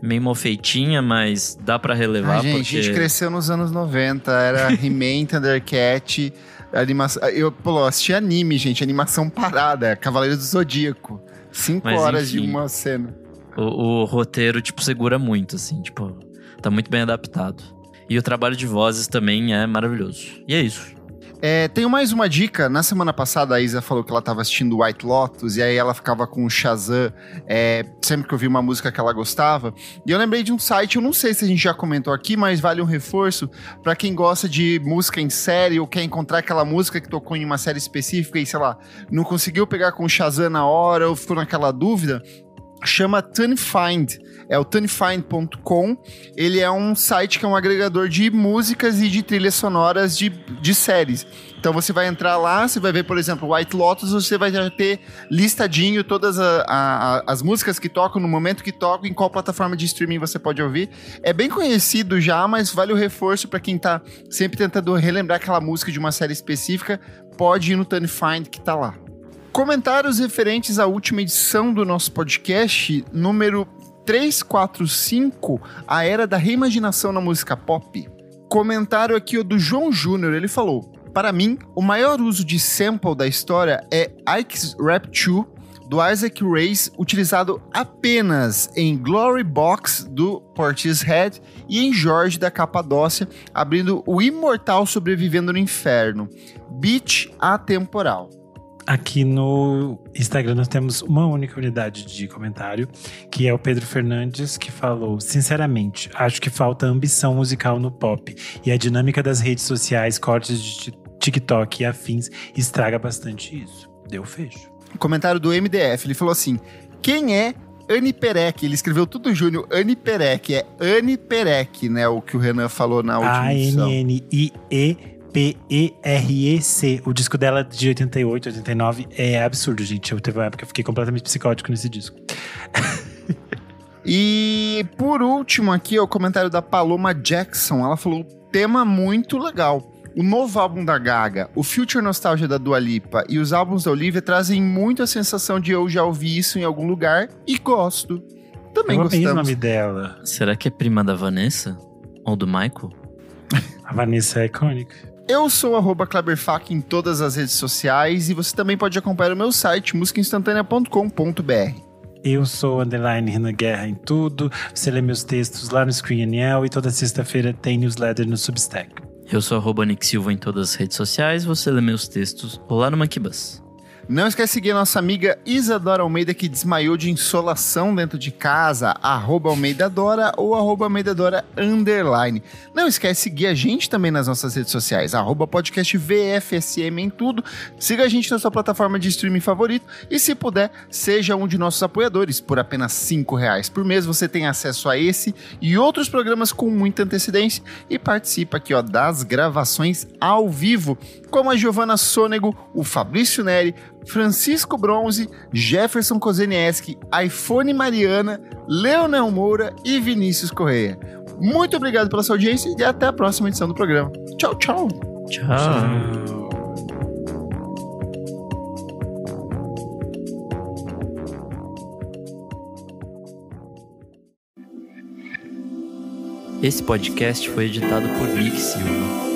meio mal feitinha, mas dá pra relevar. Gente, porque... a gente cresceu nos anos 90, era He-Man, Thundercat, animação... Eu assisti anime, gente, animação parada, Cavaleiro do Zodíaco. 5 horas enfim, de uma cena. O roteiro, tipo, segura muito, assim, tipo, tá muito bem adaptado. E o trabalho de vozes também é maravilhoso. E é isso. Tenho mais uma dica. Na semana passada, a Isa falou que ela estava assistindo White Lotus, e aí ela ficava com o Shazam sempre que eu vi uma música que ela gostava. E eu lembrei de um site, eu não sei se a gente já comentou aqui, mas vale um reforço para quem gosta de música em série ou quer encontrar aquela música que tocou em uma série específica e, sei lá, não conseguiu pegar com o Shazam na hora ou ficou naquela dúvida. Chama TuneFind, é o tunefind.com. Ele é um site que é um agregador de músicas e de trilhas sonoras de séries. Então você vai entrar lá, você vai ver, por exemplo, White Lotus, você vai já ter listadinho todas as músicas que tocam, no momento que tocam, em qual plataforma de streaming você pode ouvir. É bem conhecido já, mas vale o reforço para quem tá sempre tentando relembrar aquela música de uma série específica, pode ir no TuneFind que tá lá. Comentários referentes à última edição do nosso podcast, número 345, a era da reimaginação na música pop. Comentário aqui do João Júnior, ele falou: Para mim, o maior uso de sample da história é Ike's Rap 2, do Isaac Reyes, utilizado apenas em Glory Box, do Portishead, e em Jorge, da Capadócia, abrindo o imortal Sobrevivendo no Inferno. Beat atemporal. Aqui no Instagram nós temos uma única unidade de comentário, que é o Pedro Fernandes, que falou: sinceramente, acho que falta ambição musical no pop, e a dinâmica das redes sociais, cortes de TikTok e afins estraga bastante isso. Deu fecho. Comentário do MDF, ele falou assim: quem é Anne Perec? Ele escreveu tudo Júnior, Anne Perec, é Anne Perec, né, o que o Renan falou na última edição. ANNIEPEREC. O disco dela de 88, 89 é absurdo, gente. Eu teve uma época que eu fiquei completamente psicótico nesse disco. E por último aqui, o comentário da Paloma Jackson. Ela falou: tema muito legal. O novo álbum da Gaga, o Future Nostalgia da Dua Lipa e os álbuns da Olivia trazem muito a sensação de eu já ouvi isso em algum lugar e gosto. Também gostamos. O nome dela. Será que é prima da Vanessa? Ou do Michael? A Vanessa é icônica. Eu sou @KleberFac em todas as redes sociais e você também pode acompanhar o meu site, musicainstantanea.com.br. Eu sou _Renan Guerra em tudo. Você lê meus textos lá no Screen Aniel e toda sexta-feira tem newsletter no Substack. Eu sou @Nick Silva em todas as redes sociais. Você lê meus textos lá no Monkey Bus. Não esquece de seguir a nossa amiga Isadora Almeida, que desmaiou de insolação dentro de casa, @AlmeidaDora ou @AlmeidaDora_. Não esquece de seguir a gente também nas nossas redes sociais, @podcastvfsm em tudo. Siga a gente na sua plataforma de streaming favorito e, se puder, seja um de nossos apoiadores. Por apenas R$5 por mês você tem acesso a esse e outros programas com muita antecedência e participa aqui, ó, das gravações ao vivo, como a Giovanna Sônego, o Fabrício Neri, Francisco Bronze, Jefferson Kozenieski, iPhone Mariana, Leonel Moura e Vinícius Correia. Muito obrigado pela sua audiência e até a próxima edição do programa. Tchau, tchau. Tchau. Esse podcast foi editado por Nick Silva.